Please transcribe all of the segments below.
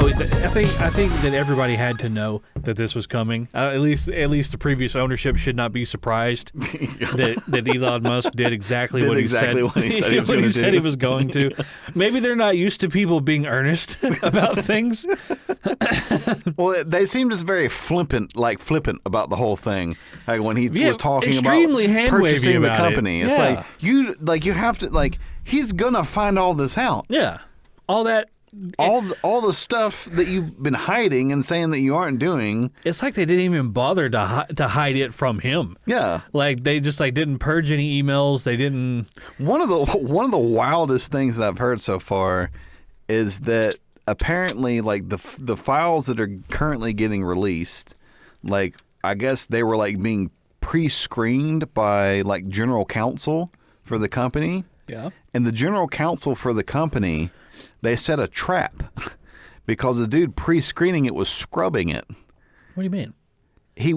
I think that everybody had to know that this was coming. At least the previous ownership should not be surprised that Elon Musk did exactly what he said he was going to. Maybe they're not used to people being earnest about things. Well, they seemed just very flippant about the whole thing. Like when he was talking extremely about purchasing the about company. it. It's you have to he's gonna find all this out. Yeah, all that. All the stuff that you've been hiding and saying that you aren't doing. It's like they didn't even bother to hide it from him. Yeah, like they just didn't purge any emails. They didn't. One of the wildest things that I've heard so far is that apparently the files that are currently getting released, I guess they were being pre-screened by general counsel for the company. Yeah, and the general counsel for the company. They set a trap because the dude pre-screening it was scrubbing it. What do you mean? He's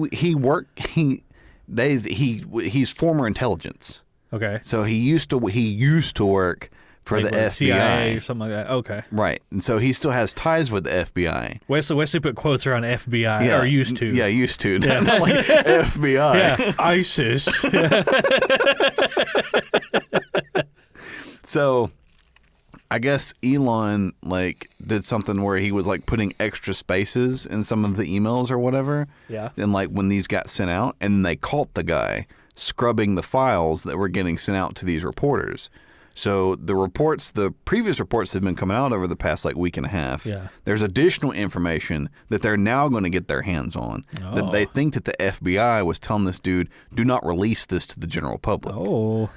former intelligence. Okay. So he used to work for the FBI CIA or something like that. Okay. Right. And so he still has ties with the FBI. Wesley put quotes around FBI or used to. Yeah, used to. Yeah. Not like FBI. Yeah. ISIS. So I guess Elon did something where he was putting extra spaces in some of the emails or whatever. Yeah. And when these got sent out, and they caught the guy scrubbing the files that were getting sent out to these reporters. So the previous reports have been coming out over the past week and a half. Yeah. There's additional information that they're now going to get their hands on. Oh. That they think that the FBI was telling this dude, do not release this to the general public. Oh.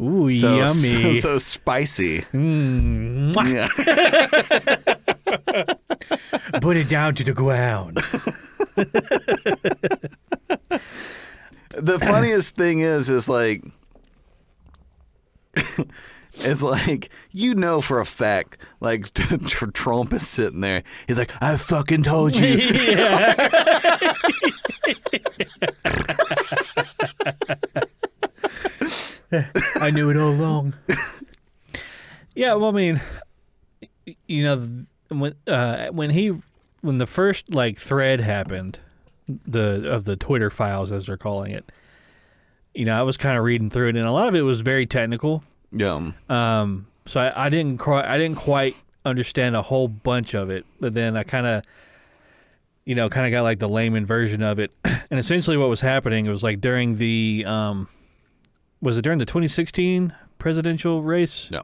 Ooh, yummy. So spicy. Yeah. Put it down to the ground. The funniest thing is it's for a fact, Trump is sitting there. He's like, I fucking told you. Yeah. I knew it all along. Yeah, well, I mean, when the first thread happened, of the Twitter files as they're calling it, I was kind of reading through it, and a lot of it was very technical. Yeah. So I didn't quite understand a whole bunch of it, but then I kind of got the layman version of it, and essentially what was happening, it was during the was it during the 2016 presidential race? Yeah.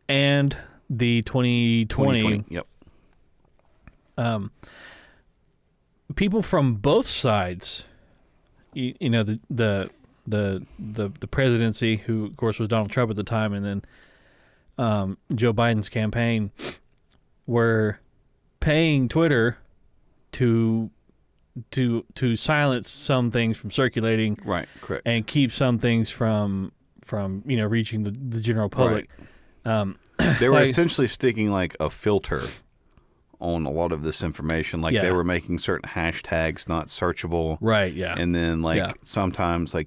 And the 2020. Yep. People from both sides, the presidency, who of course was Donald Trump at the time, and then Joe Biden's campaign, were paying Twitter to silence some things from circulating, right? Correct, and keep some things from reaching the general public. Right. They were essentially sticking a filter on a lot of this information. They were making certain hashtags not searchable, right? Yeah, and then sometimes they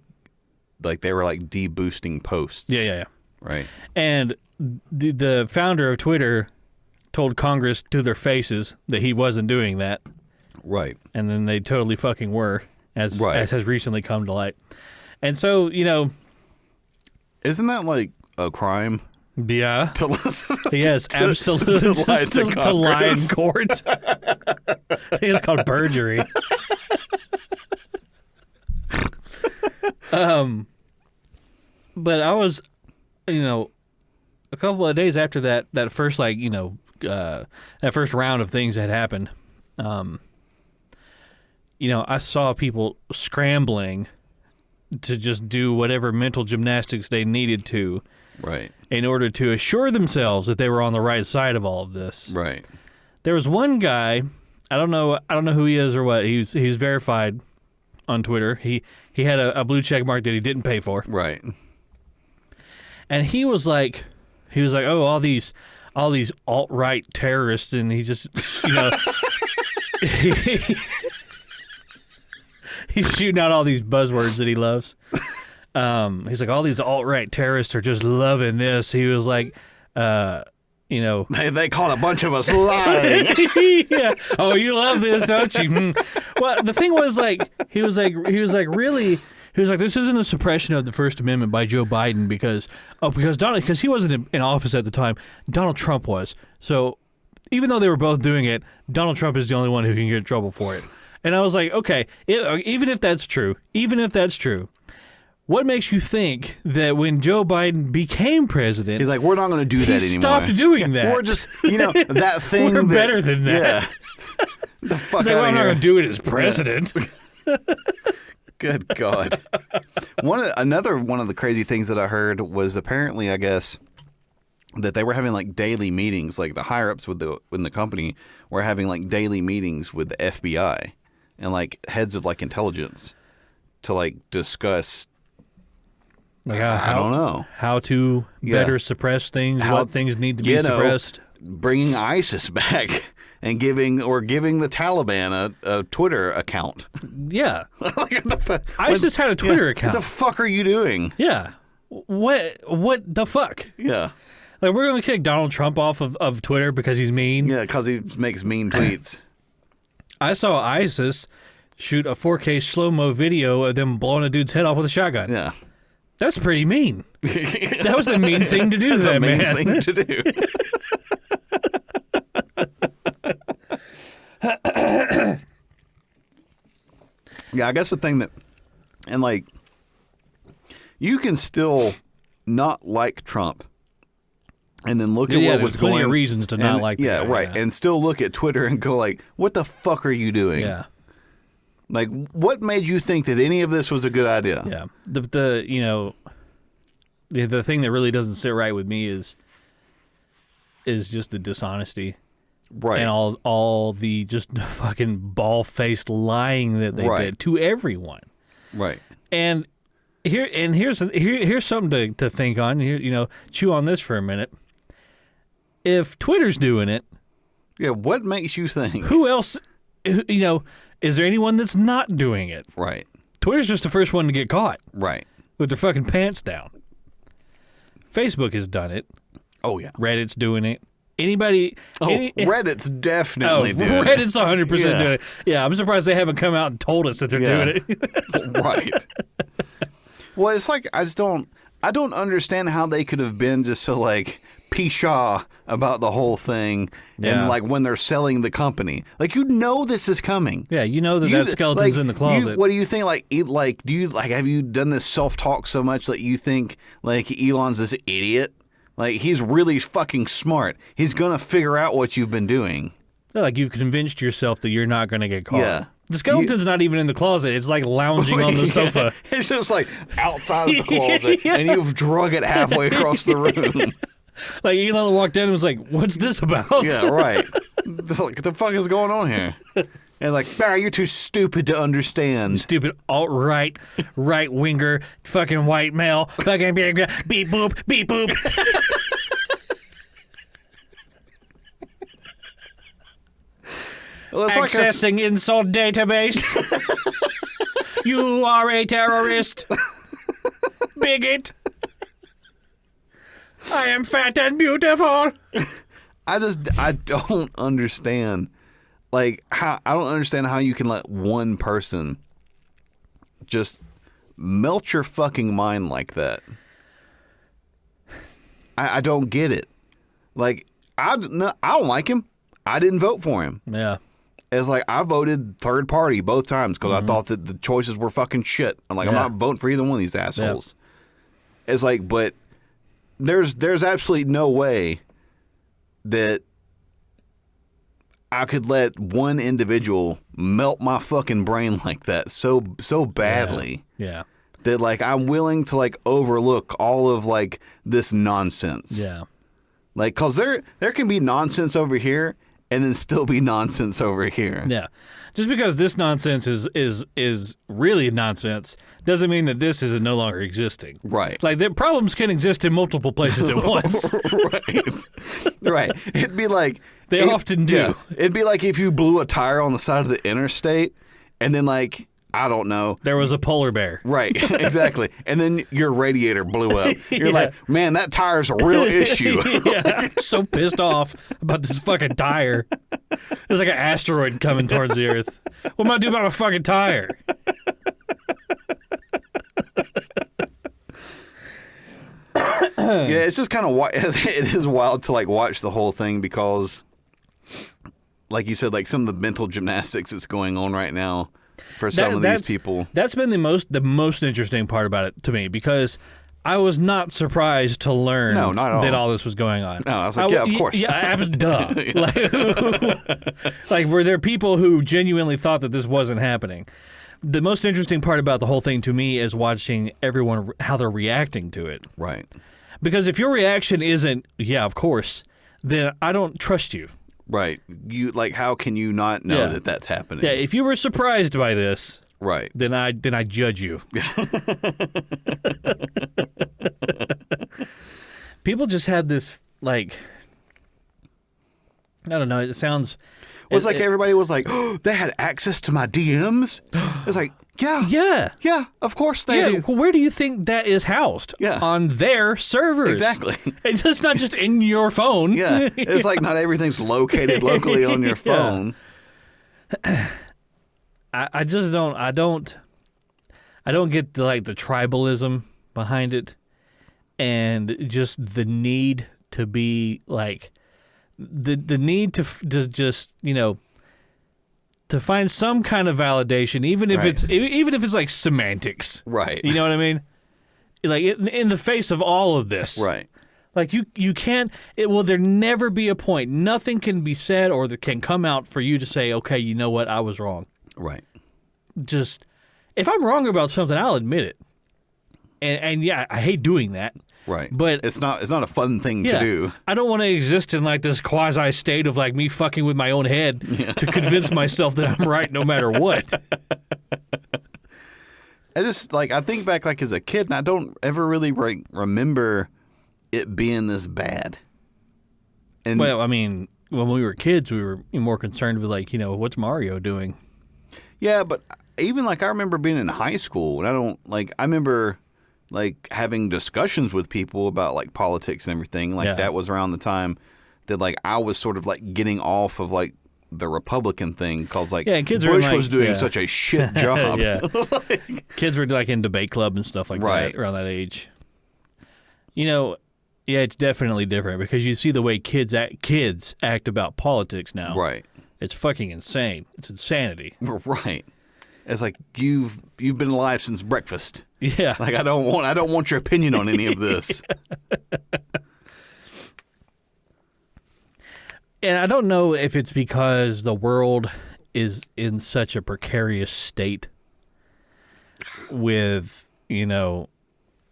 were deboosting posts. Yeah. Right. And the founder of Twitter told Congress to their faces that he wasn't doing that. Right. And then they totally fucking were, as has recently come to light. And so, isn't that a crime? Yeah. Yes, absolutely. To lie in court. I think it's called perjury. But I was, a couple of days after that first that first round of things had happened. I saw people scrambling to just do whatever mental gymnastics they needed to, right, in order to assure themselves that they were on the right side of all of this. Right. There was one guy, I don't know who he is or what. He's verified on Twitter. He had a blue check mark that he didn't pay for. Right. And he was like, oh, all these alt-right terrorists, and he just, he's shooting out all these buzzwords that he loves. He's like, all these alt-right terrorists are just loving this. He was like, They caught a bunch of us lying. Yeah. Oh, you love this, don't you? Well, the thing was he was like this isn't a suppression of the First Amendment by Joe Biden because he wasn't in office at the time. Donald Trump was. So even though they were both doing it, Donald Trump is the only one who can get in trouble for it. And I was like, okay, even if that's true, what makes you think that when Joe Biden became president, he's like, we're not going to do that anymore. He stopped doing that. We're just, that thing. We're better than that. Yeah. The fuck he's like, well, I'm not going to do it as president. Yeah. Good God. Another one of the crazy things that I heard was apparently, I guess, that they were having like daily meetings, like the higher ups in the company were having like daily meetings with the FBI and like heads of like intelligence to like discuss. Like I don't know how to better suppress things, what things need to be suppressed. Bringing ISIS back and giving the Taliban a Twitter account. Yeah, ISIS had a Twitter account. What the fuck are you doing? Yeah, what the fuck? Yeah, like we're gonna kick Donald Trump off of Twitter because he's mean. Yeah, because he makes mean tweets. I saw ISIS shoot a 4K slow-mo video of them blowing a dude's head off with a shotgun. Yeah. That's pretty mean. That was a mean thing to do to that man. That's a mean thing to do. Yeah, I guess the thing that, and like, you can still not like Trump and then look at what was going on. Plenty of reasons to not like that. Yeah, right. Yeah. And still look at Twitter and go like, what the fuck are you doing? Yeah. Like, what made you think that any of this was a good idea? Yeah. The thing that really doesn't sit right with me is just the dishonesty. Right. And all the just fucking ball-faced lying that they did to everyone. Right. And here's something to think on. Chew on this for a minute. If Twitter's doing it, yeah, what makes you think? Who else, is there anyone that's not doing it? Right. Twitter's just the first one to get caught. Right. With their fucking pants down. Facebook has done it. Oh, yeah. Reddit's doing it. Anybody? Reddit's definitely doing it. Reddit's 100% doing it. Yeah, I'm surprised they haven't come out and told us that they're doing it. Right. Well, it's like, I don't understand how they could have been just so like pshaw about the whole thing and like when they're selling the company. Like, this is coming. Yeah, that skeleton's in the closet. What do you think? Have you done this self-talk so much that you think like Elon's this idiot? Like, he's really fucking smart. He's going to figure out what you've been doing. Like, you've convinced yourself that you're not going to get caught. Yeah. The skeleton's not even in the closet. It's like lounging on the sofa. It's just like outside of the closet, and you've drug it halfway across the room. Like, Elon walked in and was like, what's this about? Yeah, right. What the fuck is going on here? And like, Barry, you're too stupid to understand. Stupid alt-right, right-winger, fucking white male, fucking beep boop, beep boop. Well, it's accessing insult database. You are a terrorist. Bigot. I am fat and beautiful. I don't understand. Like, I don't understand how you can let one person just melt your fucking mind like that. I don't get it. Like, I don't like him. I didn't vote for him. Yeah. It's like, I voted third party both times because I thought that the choices were fucking shit. I'm like, I'm not voting for either one of these assholes. Yeah. It's like, but there's absolutely no way that I could let one individual melt my fucking brain like that so badly. Yeah. That like I'm willing to like overlook all of like this nonsense. Yeah. Like, cause there can be nonsense over here and then still be nonsense over here. Yeah. Just because this nonsense is really nonsense doesn't mean that this is no longer existing. Right. Like, the problems can exist in multiple places at once. Right. It'd be like... They often do. Yeah, it'd be like if you blew a tire on the side of the interstate and then, like, I don't know. There was a polar bear. Right, exactly. And then your radiator blew up. You're like, man, that tire's a real issue. Yeah, so pissed off about this fucking tire. There's like an asteroid coming towards the Earth. What am I gonna do about my fucking tire? Yeah, it's just kind of it is wild to like watch the whole thing because, like you said, like some of the mental gymnastics that's going on right now for some of these people. That's been the most interesting part about it to me because I was not surprised to learn that all this was going on. No, I was like, yeah, of course. Yeah, I was duh. Like, were there people who genuinely thought that this wasn't happening? The most interesting part about the whole thing to me is watching everyone, how they're reacting to it. Right. Because if your reaction isn't, yeah, of course, then I don't trust you. Right. You like, how can you not know that that's happening? Yeah, if you were surprised by this, right, then I judge you. People just had this, like, I don't know, it sounds... It was like everybody was like, oh, they had access to my DMs? It's like, yeah, of course they do. Well, where do you think that is housed? Yeah. On their servers. Exactly. It's just not just in your phone. Yeah. It's like not everything's located locally on your phone. I just don't get the tribalism behind it and just the need to be like the need to just, you know, to find some kind of validation, even if it's like semantics, right? You know what I mean? Like in the face of all of this, right? Like you can't. Will there never be a point? Nothing can be said or that can come out for you to say, okay, you know what, I was wrong. Right. Just if I'm wrong about something, I'll admit it. And yeah, I hate doing that. Right. But it's not a fun thing to do. I don't want to exist in like this quasi state of like me fucking with my own head to convince myself that I'm right no matter what. I just I think back like as a kid and I don't ever really remember it being this bad. And well, I mean, when we were kids, we were more concerned with like, you know, what's Mario doing? Yeah, but even like I remember being in high school and I remember like having discussions with people about like politics and everything. Like that was around the time that like I was sort of like getting off of like the Republican thing because like kids Bush was doing such a shit job. Kids were like in debate club and stuff like that around that age. You know, yeah, it's definitely different because you see the way kids act about politics now. Right. It's fucking insane. It's insanity. Right. It's like you've been alive since breakfast. Yeah. Like I don't want your opinion on any of this. And I don't know if it's because the world is in such a precarious state with, you know,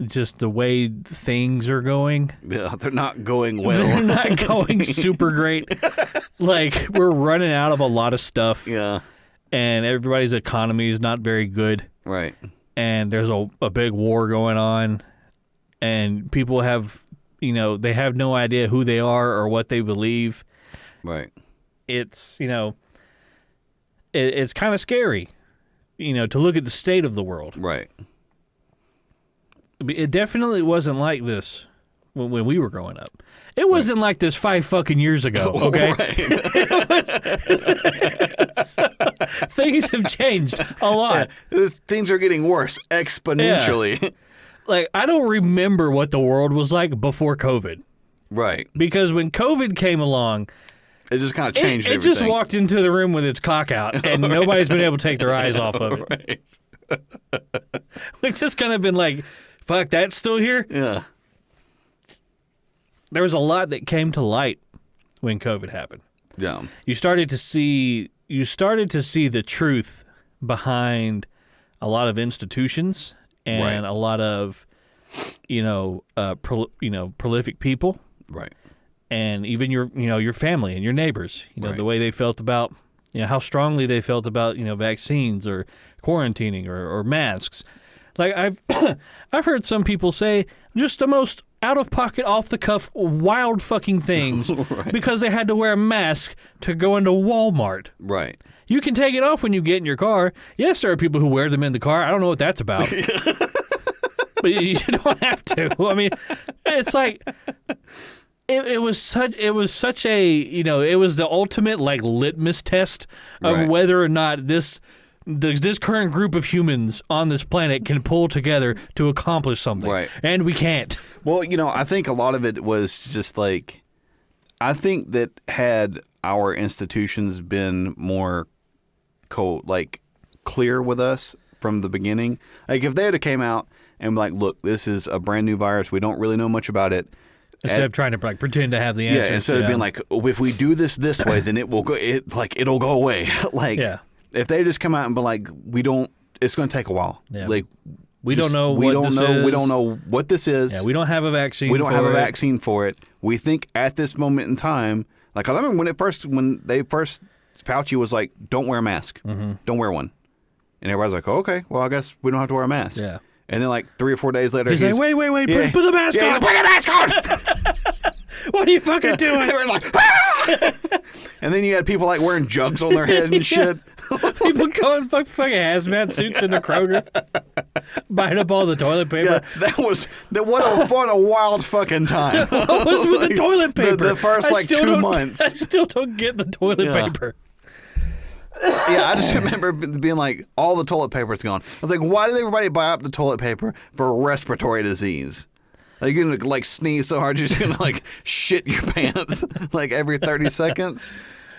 just the way things are going. Yeah, they're not going well. They're not going super great. Like we're running out of a lot of stuff. Yeah. And everybody's economy is not very good. Right. And there's a big war going on. And people have, you know, they have no idea who they are or what they believe. Right. It's, you know, it's kind of scary, you know, to look at the state of the world. Right. It definitely wasn't like this when we were growing up. It wasn't like this 5 fucking years ago, okay? Things have changed a lot. Yeah, things are getting worse exponentially. Yeah. Like, I don't remember what the world was like before COVID. Right. Because when COVID came along, it just kind of changed everything. It just walked into the room with its cock out, and nobody's been able to take their eyes off of it. Right. We've just kind of been like, fuck, that's still here? Yeah. There was a lot that came to light when COVID happened. Yeah. You started to see the truth behind a lot of institutions and a lot of, prolific people. Right. And even your family and your neighbors, the way they felt about, how strongly they felt about, vaccines or quarantining or masks. Like I've heard some people say just the most out of pocket, off the cuff, wild fucking things because they had to wear a mask to go into Walmart. Right. You can take it off when you get in your car. Yes, there are people who wear them in the car. I don't know what that's about. But you don't have to. I mean, it's like it was such a, you know, it was the ultimate like litmus test of whether or not this current group of humans on this planet can pull together to accomplish something. Right. And we can't. Well, you know, I think a lot of it was just like, I think that had our institutions been more clear with us from the beginning, like if they had came out and like, look, this is a brand new virus, we don't really know much about it. Instead of trying to like pretend to have the answers. Yeah, instead of being like, oh, if we do this way, then it will go. It'll go away. If they just come out and be like, we don't, it's going to take a while. Yeah. Like we don't know what this is. We don't know what this is. Yeah, we don't have a vaccine. We don't have a vaccine for it. We think at this moment in time, like I remember when Fauci was like, don't wear a mask, don't wear one, and everybody's like, oh, okay, well I guess we don't have to wear a mask. Yeah. And then like 3 or 4 days later, he's like, wait, put the mask on. Put the mask on. What are you fucking doing? Everyone's like, ah! And then you had people like wearing jugs on their head and shit. People going fucking hazmat suits into Kroger, buying up all the toilet paper. Yeah, what a wild fucking time. What was with the toilet paper? The first 2 months. I still don't get the toilet paper. Yeah, I just remember being like, all the toilet paper's gone. I was like, why did everybody buy up the toilet paper for respiratory disease? Like, you're gonna like sneeze so hard you're just gonna like shit your pants like every 30 seconds.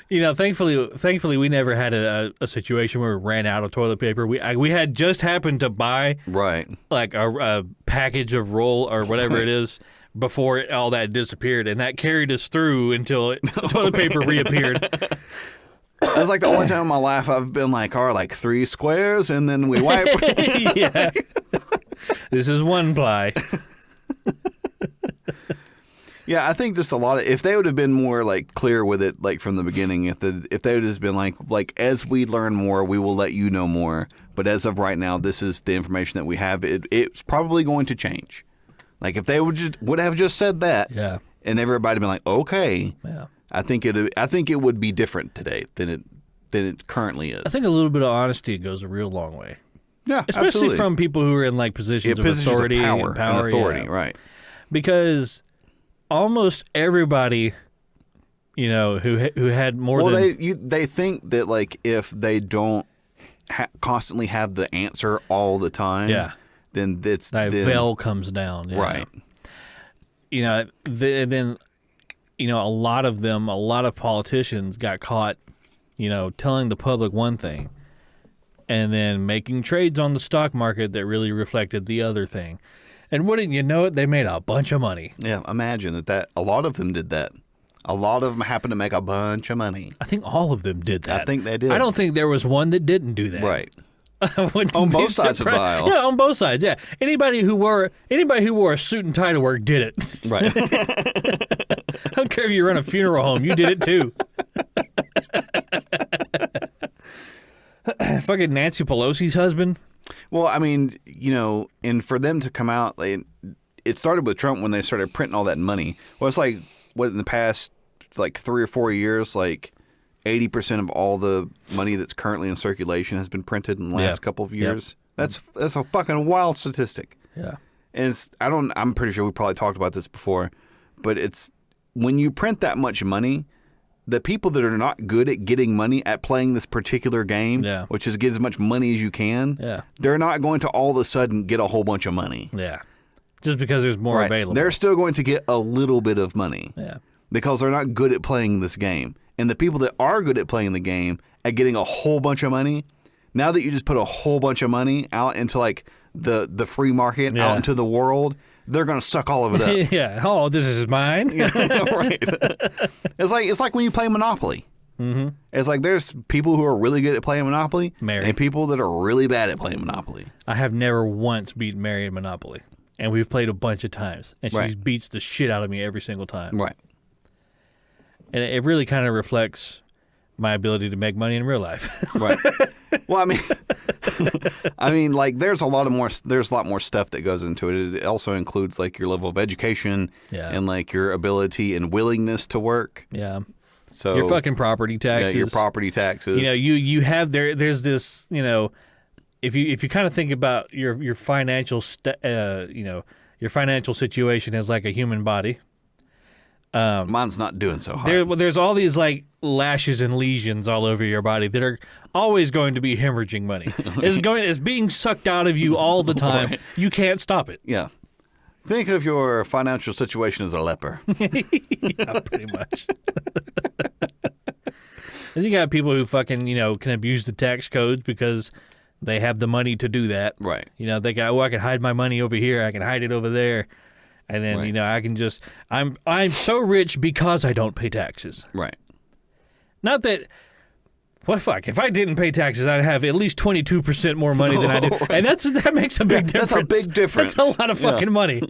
You know, thankfully, we never had a situation where we ran out of toilet paper. We had just happened to buy like a package of roll or whatever it is before all that disappeared, and that carried us through until toilet paper reappeared. That's like the only time in my life I've been like, all right, like 3 squares, and then we wipe. Yeah. This is 1 ply. Yeah, I think just a lot of, if they would have been more like clear with it, like from the beginning, if they would have just been like as we learn more, we will let you know more. But as of right now, this is the information that we have. It's probably going to change. Like if they would have just said that, and everybody been like, okay, I think it would be different today than it currently is. I think a little bit of honesty goes a real long way. Yeah, especially absolutely. from people who are in like positions of authority and power, authority, right? Because almost everybody, you know, who had more than they think that like if they don't constantly have the answer all the time, then that veil comes down, right? You know, then you know, a lot of politicians got caught, you know, telling the public one thing and then making trades on the stock market that really reflected the other thing. And wouldn't you know it, they made a bunch of money. Yeah, imagine that a lot of them did that. A lot of them happened to make a bunch of money. I think all of them did that. I think they did. I don't think there was one that didn't do that. Right. On both sides of the aisle. Yeah, on both sides. Yeah, anybody who wore a suit and tie to work did it. Right. I don't care if you run a funeral home, you did it too. Fucking Nancy Pelosi's husband. Well, I mean, you know, and for them to come out, like, it started with Trump when they started printing all that money. Well, it's like what in the past like 3 or 4 years, like 80% of all the money that's currently in circulation has been printed in the last couple of years. Yep. That's a fucking wild statistic. Yeah. And I'm pretty sure we probably talked about this before, but it's when you print that much money, the people that are not good at getting money at playing this particular game, which is get as much money as you can, they're not going to all of a sudden get a whole bunch of money. Yeah. Just because there's more available. They're still going to get a little bit of money. Yeah. Because they're not good at playing this game. And the people that are good at playing the game at getting a whole bunch of money, now that you just put a whole bunch of money out into like the free market, out into the world, they're going to suck all of it up. Yeah. Oh, this is mine. Right. It's like when you play Monopoly. Mm-hmm. It's like there's people who are really good at playing Monopoly Mary. And people that are really bad at playing Monopoly. I have never once beaten Mary in Monopoly. And we've played a bunch of times. And she beats the shit out of me every single time. Right. And it really kind of reflects my ability to make money in real life. Right. Well, I mean, I mean, like, there's a lot more stuff that goes into it. It also includes like your level of education and like your ability and willingness to work. Yeah. So your fucking property taxes. Yeah, your property taxes. You know, you have there's this, you know, if you kind of think about your financial your financial situation as like a human body. Mine's not doing so hot. There's all these like lashes and lesions all over your body that are always going to be hemorrhaging money. It's being sucked out of you all the time. Right. You can't stop it. Yeah. Think of your financial situation as a leper. Yeah, pretty much. And you got people who fucking, you know, can abuse the tax codes because they have the money to do that. Right. You know, they go, I can hide my money over here. I can hide it over there. And then, you know, I can just, I'm so rich because I don't pay taxes. Right. Not that, well, fuck, if I didn't pay taxes, I'd have at least 22% more money than I do. Right. And that makes a big difference. That's a big difference. That's a lot of fucking money.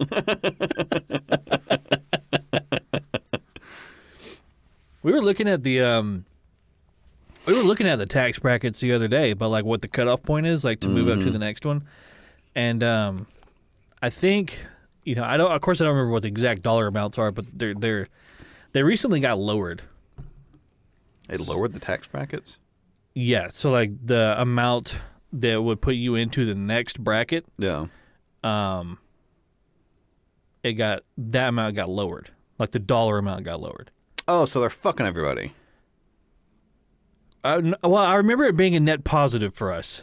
We were looking at the tax brackets the other day, but like what the cutoff point is, like to move up to the next one. And I think, you know, I don't remember what the exact dollar amounts are, but they recently got lowered. They lowered the tax brackets? Yeah, so like the amount that would put you into the next bracket. Yeah. That amount got lowered. Like the dollar amount got lowered. Oh, so they're fucking everybody. Well, I remember it being a net positive for us.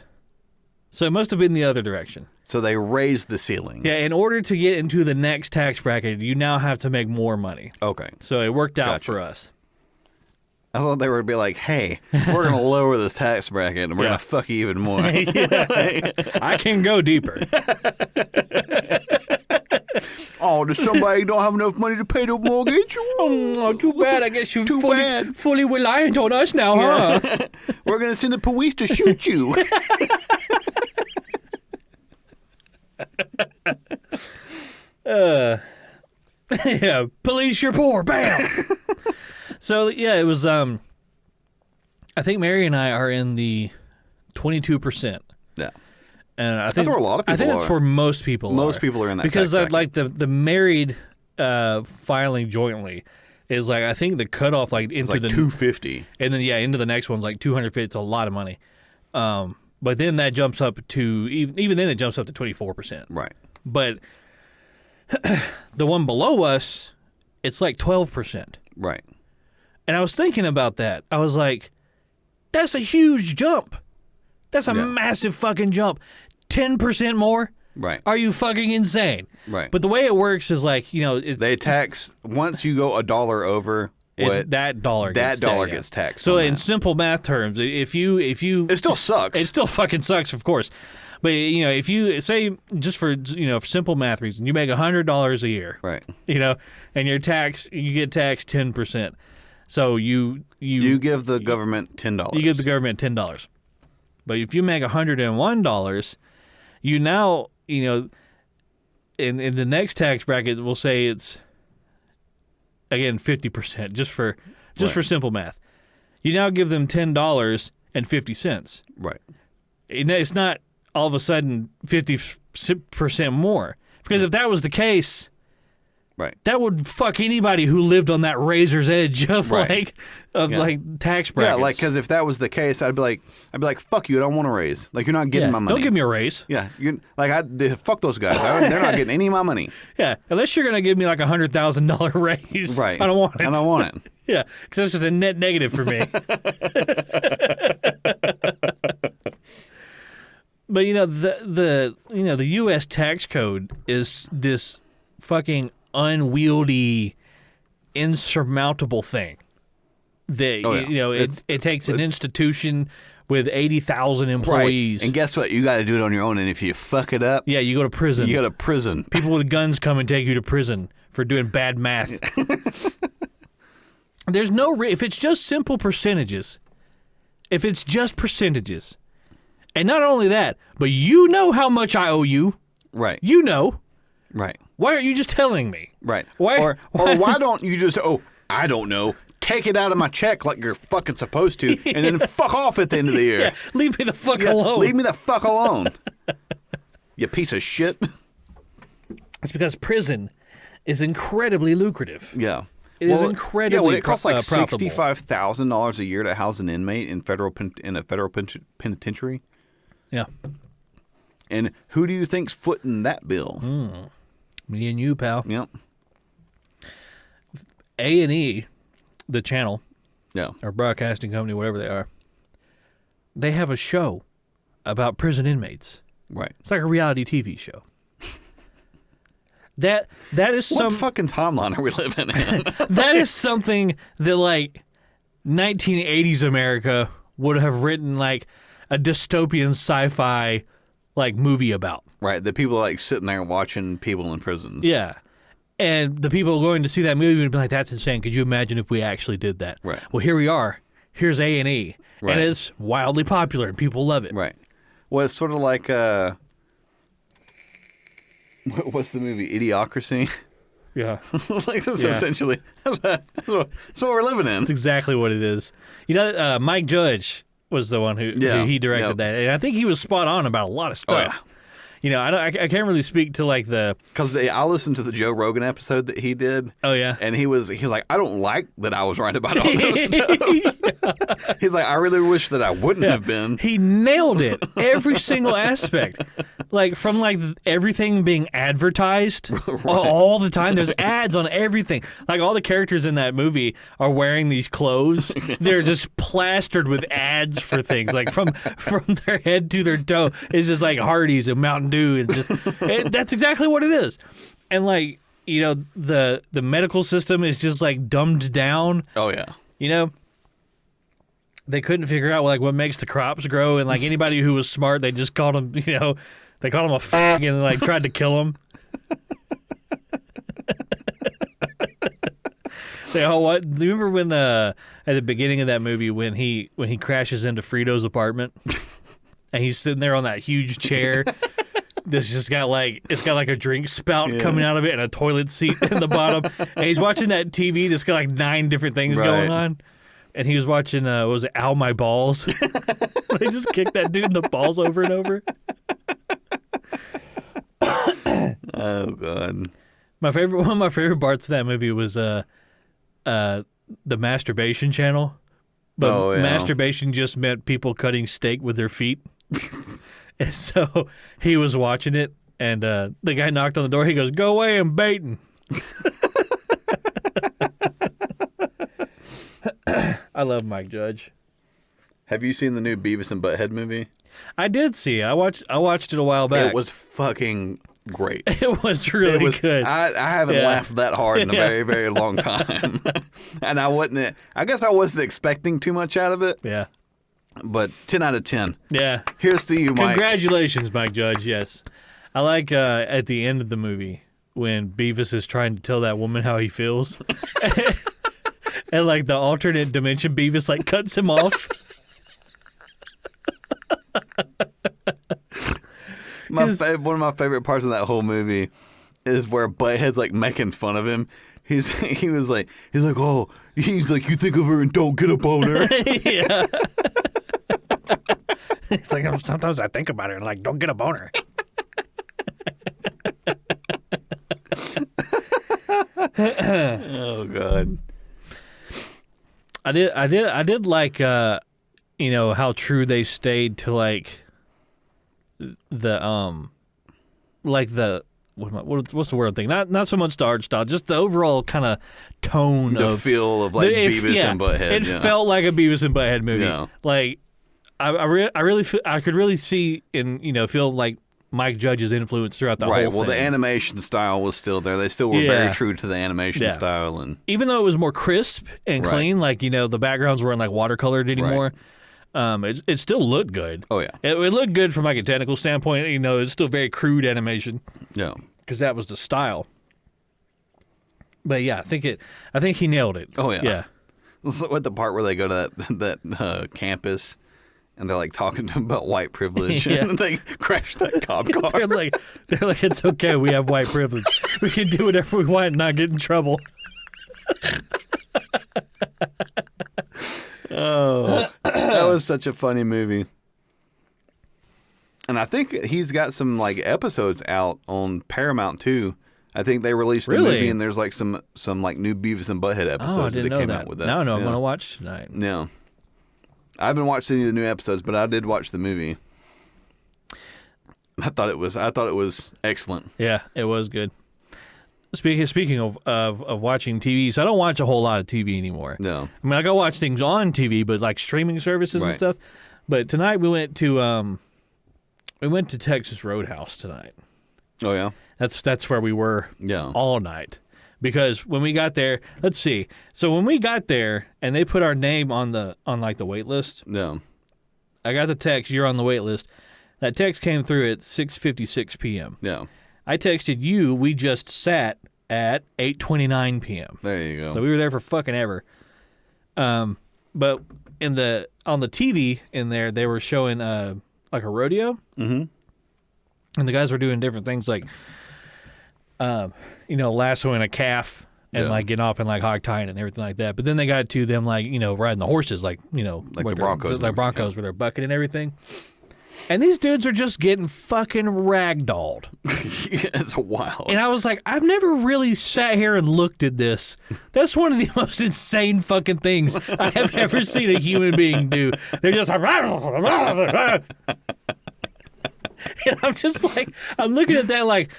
So it must have been the other direction. So they raised the ceiling. Yeah, in order to get into the next tax bracket, you now have to make more money. Okay. So it worked out for us. I thought they were going to be like, hey, we're going to lower this tax bracket and we're going to fuck you even more. I can go deeper. Oh, does somebody don't have enough money to pay the mortgage? Oh, too bad. I guess you're fully reliant on us now, huh? We're going to send the police to shoot you. Yeah, police, you're poor. Bam. So, yeah, it was, I think Mary and I are in the 22%. Yeah. And I think that's where a lot of people are. I think that's where most people Most people are in that because tax like the married filing jointly is like, I think the cutoff like into like the $250. And then into the next one's like $250. It's a lot of money. But then that jumps up to even then it jumps up to 24%. Right. But the one below us, it's like 12%. Right. And I was thinking about that. I was like, that's a huge jump. That's a massive fucking jump. 10% more? Right. Are you fucking insane? Right. But the way it works is like, you know, they tax once you go $1 over. That dollar gets taxed. So in simple math terms, if you it still sucks. It still fucking sucks, of course. But you know, if you say just for for simple math reasons, you make $100 a year, right? You know, and you get taxed 10%. So you give the government $10. You give the government $10. But if you make $101, you now in the next tax bracket, we'll say it's again 50%, just for simple math. You now give them $10.50. Right. It's not all of a sudden 50% more, because if that was the case, right, that would fuck anybody who lived on that razor's edge of like tax brackets. Yeah, like because if that was the case, I'd be like, fuck you, I don't want to raise. Like you're not getting my money. Don't give me a raise. Yeah, fuck those guys. They're not getting any of my money. Yeah, unless you're gonna give me like $100,000 raise. Right. I don't want it. I don't want it. Yeah, because that's just a net negative for me. But the U.S. tax code is this fucking unwieldy, insurmountable thing that it takes an institution with 80,000 employees. Right. And guess what? You got to do it on your own. And if you fuck it up, you go to prison. You go to prison. People with guns come and take you to prison for doing bad math. There's no if it's just simple percentages. If it's just percentages. And not only that, but you know how much I owe you. Right. You know. Right. Why aren't you just telling me? Right. Why? Or why don't you just, I don't know, take it out of my check like you're fucking supposed to, and then fuck off at the end of the year. Yeah, leave me the fuck alone. Leave me the fuck alone. You piece of shit. It's because prison is incredibly lucrative. Yeah. It is incredibly Yeah, well, it costs like profitable. $65,000 a year to house an inmate in a federal penitentiary. Yeah. And who do you think's footing that bill? Me and you, pal. Yep. A&E, the channel, Yeah. or broadcasting company, whatever they are, they have a show about prison inmates. Right. It's like a reality TV show. That is What fucking timeline are we living in? that is something that like 1980s America would have written like a dystopian sci-fi like movie about. Right. The people like sitting there watching people in prisons. Yeah. And the people going to see that movie would be like, that's insane. Could you imagine if we actually did that? Right. Well, here we are. Here's A&E. Right. And it's wildly popular and people love it. Right. Well, it's sort of like what's the movie? Idiocracy. Yeah. Like that's Yeah. essentially that's what we're living in. That's exactly what it is. You know, Mike Judge was the one who he directed Yep. that. And I think he was spot on about a lot of stuff. Oh, yeah. You know, I can't really speak to like the... Because I listened to the Joe Rogan episode that he did. Oh, yeah? And he was like, I don't like that I was right about all this stuff. He's like, I really wish that I wouldn't have been. He nailed it. Every single aspect. Like, from, like, everything being advertised all the time. There's ads on everything. Like, all the characters in that movie are wearing these clothes. They're just plastered with ads for things. Like, from their head to their toe. It's just like Hardee's and Mountain Dew. It's just... that's exactly what it is. And, like, you know, the medical system is just, like, dumbed down. Oh, yeah. You know? They couldn't figure out like what makes the crops grow, and like anybody who was smart, they just called him, you know, they called him a f*** and like tried to kill him. They all what? Do you remember when at the beginning of that movie when he crashes into Frito's apartment and he's sitting there on that huge chair? This just got like a drink spout coming out of it and a toilet seat in the bottom, and he's watching that TV that's got like 9 different things going on. And he was watching, what was it, Ow My Balls? They just kicked that dude in the balls over and over. Oh, God. One of my favorite parts of that movie was the masturbation channel. But masturbation just meant people cutting steak with their feet. And so he was watching it, and the guy knocked on the door. He goes, "Go away, I'm baiting." I love Mike Judge. Have you seen the new Beavis and Butthead movie? I did see it. I watched it a while back. It was fucking great. It was really good. I haven't laughed that hard in a very, very long time. And I guess I wasn't expecting too much out of it. Yeah. But 10 out of 10. Yeah. Here's to you, Mike. Congratulations, Mike Judge, yes. I like at the end of the movie when Beavis is trying to tell that woman how he feels. And like the alternate dimension Beavis like cuts him off. One of my favorite parts of that whole movie is where Butthead's like making fun of him. He's like, oh, you think of her and don't get up on her. Yeah. He's like, sometimes I think about her and like, don't get up on her. Oh, God. I did like you know how true they stayed to like the what's the word I'm thinking? Not so much the art style, just the overall kind of tone The of feel of like Beavis and Butthead. It felt like a Beavis and Butthead movie. Yeah. Like I could really see and feel like Mike Judge's influence throughout the whole thing. Well, the animation style was still there. They still were very true to the animation style, and even though it was more crisp and clean, like the backgrounds weren't like watercolored anymore. It still looked good. Oh yeah, it looked good from like a technical standpoint. It's still very crude animation. Yeah, because that was the style. But yeah, I think he nailed it. Oh yeah, yeah. With the part where they go to that campus. And they're like talking to him about white privilege, and they crash that cop car. they're like, it's okay, we have white privilege. We can do whatever we want and not get in trouble. Oh, that was such a funny movie. And I think he's got some like episodes out on Paramount too. I think they released the movie, and there's like some like new Beavis and Butthead episodes that came out with that. Now I know I'm gonna watch tonight. Yeah, I haven't watched any of the new episodes, but I did watch the movie. I thought it was excellent. Yeah, it was good. Speaking of watching TV, so I don't watch a whole lot of TV anymore. No, I mean I go watch things on TV, but like streaming services and stuff. But tonight we went to Texas Roadhouse tonight. Oh yeah, that's where we were all night. Because when we got there, let's see. So when we got there and they put our name on like the wait list. No, I got the text. You're on the wait list. That text came through at 6:56 p.m. Yeah. I texted you. We just sat at 8:29 p.m. There you go. So we were there for fucking ever. But on the TV in there, they were showing like a rodeo. Mm-hmm. And the guys were doing different things like, lassoing a calf and like getting off and like hog tying and everything like that. But then they got to them like, riding the horses, like the Broncos, where they're bucking and everything. And these dudes are just getting fucking ragdolled. It's wild. And I was like, I've never really sat here and looked at this. That's one of the most insane fucking things I have ever seen a human being do. They're just like, and I'm just like, I'm looking at that like,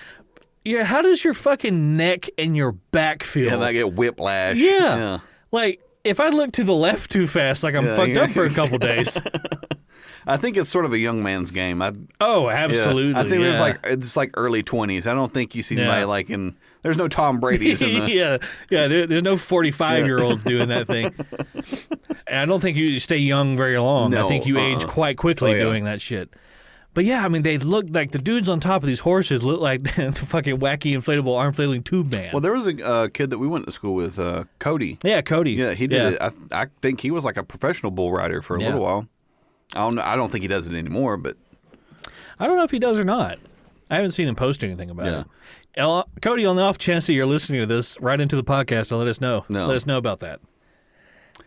yeah, how does your fucking neck and your back feel? Yeah, I get whiplash. Yeah. Like, if I look to the left too fast, like I'm fucked up for a couple days. I think it's sort of a young man's game. Absolutely. I think it's like early 20s. I don't think you see anybody like there's no Tom Brady's in the... There's no 45-year-olds doing that thing. And I don't think you stay young very long. No, I think you age quite quickly doing that shit. But yeah, I mean, they look like the dudes on top of these horses look like the fucking wacky inflatable arm flailing tube man. Well, there was a kid that we went to school with, Cody. Yeah, Cody. Yeah, he did it. I think he was like a professional bull rider for a little while. I don't think he does it anymore, but I don't know if he does or not. I haven't seen him post anything about it. Cody, on the off chance that you're listening to this, write into the podcast and let us know. Let us know about that.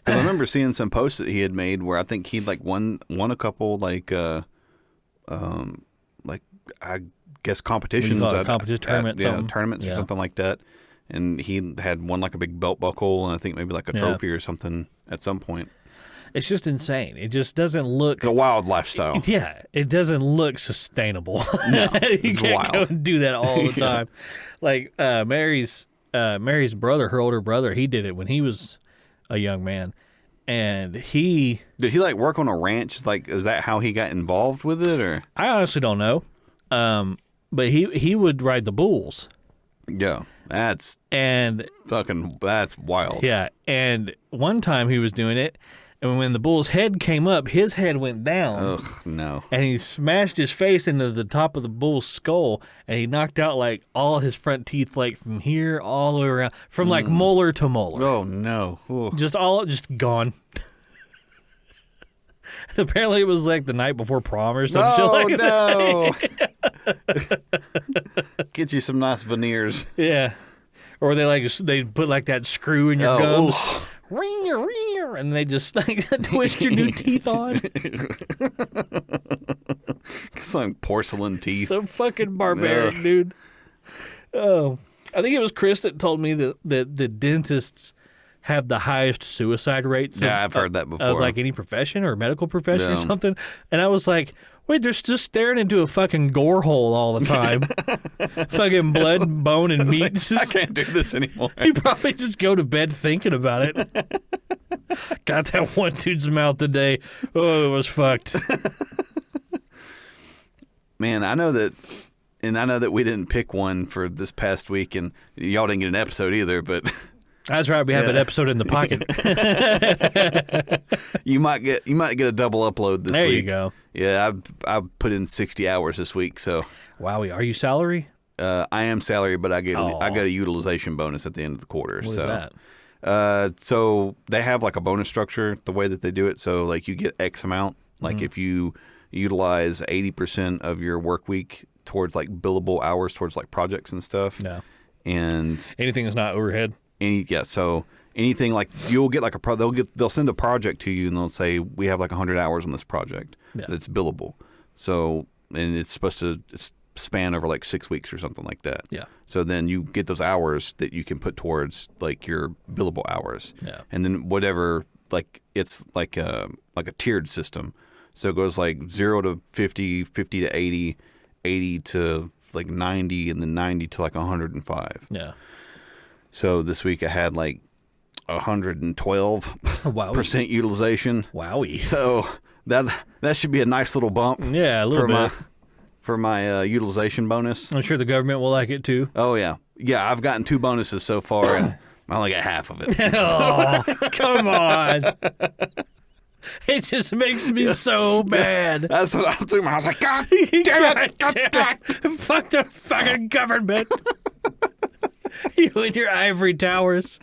I remember seeing some posts that he had made where I think he'd like won a couple like I guess competitions, tournaments or something like that, and he had won like a big belt buckle and I think maybe like a trophy or something at some point. It's just insane. It just doesn't look... It's a wild lifestyle. Yeah, it doesn't look sustainable. No, you can't wild. go and do that all the time. Like Mary's brother, her older brother, he did it when he was a young man. And did he like work on a ranch? Like, is that how he got involved with it, or? I honestly don't know. But he would ride the bulls. Yeah, that's wild. Yeah, and one time he was doing it, and when the bull's head came up, his head went down. Ugh, no. And he smashed his face into the top of the bull's skull, and he knocked out like all his front teeth, like from here all the way around, from like molar to molar. Oh no! Ooh. Just gone. And apparently, it was like the night before prom or some shit like that. Get you some nice veneers. Yeah. Or they put like that screw in your gums. And they just like twist your new teeth on. It's like porcelain teeth. So fucking barbaric, dude. Oh, I think it was Chris that told me that the dentists have the highest suicide rates. Yeah, I've heard that before. Of like any profession or medical profession or something. And I was like, wait, they're just staring into a fucking gore hole all the time. Fucking blood, bone, and meat. Like, I can't do this anymore. You probably just go to bed thinking about it. Got that one dude's mouth today. Oh, it was fucked. Man, I know that we didn't pick one for this past week, and y'all didn't get an episode either, but... That's right. We have an episode in the pocket. You might get a double upload this week. There you go. Yeah, I've put in 60 hours this week. So. Wow. Are you salary? I am salary, but I get a utilization bonus at the end of the quarter. What is that? So they have like a bonus structure the way that they do it. So like you get X amount. Like if you utilize 80% of your work week towards like billable hours towards like projects and stuff. No. And anything that's not overhead. So anything like you'll get like they'll send a project to you and they'll say we have like 100 hours on this project that's billable. So and it's supposed to span over like 6 weeks or something like that. Yeah. So then you get those hours that you can put towards like your billable hours. Yeah. And then whatever, like it's like a tiered system. So it goes like 0 to 50, 50 to 80, 80 to like 90, and then 90 to like 105. Yeah. So this week I had like 112% utilization. Wowie. So that should be a nice little bump. Yeah, a little bit. For my utilization bonus. I'm sure the government will like it too. Oh, yeah. Yeah, I've gotten 2 bonuses so far, and I only got half of it. Oh, come on. It just makes me so mad. That's what I was doing. I was like, God damn it. God damn it. Fuck the fucking government. You and your ivory towers.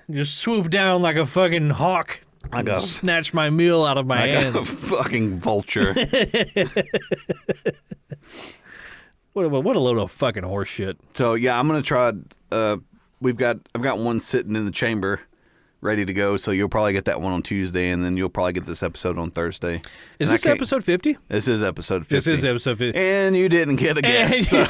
Just swoop down like a fucking hawk. I got snatch my meal out of my hands. Like a fucking vulture. What a load of fucking horse shit. So yeah, I'm gonna try. I've got one sitting in the chamber, ready to go. So you'll probably get that one on Tuesday, and then you'll probably get this episode on Thursday. Is this episode 50? This is episode 50. This is episode 50. And you didn't get a guess. So.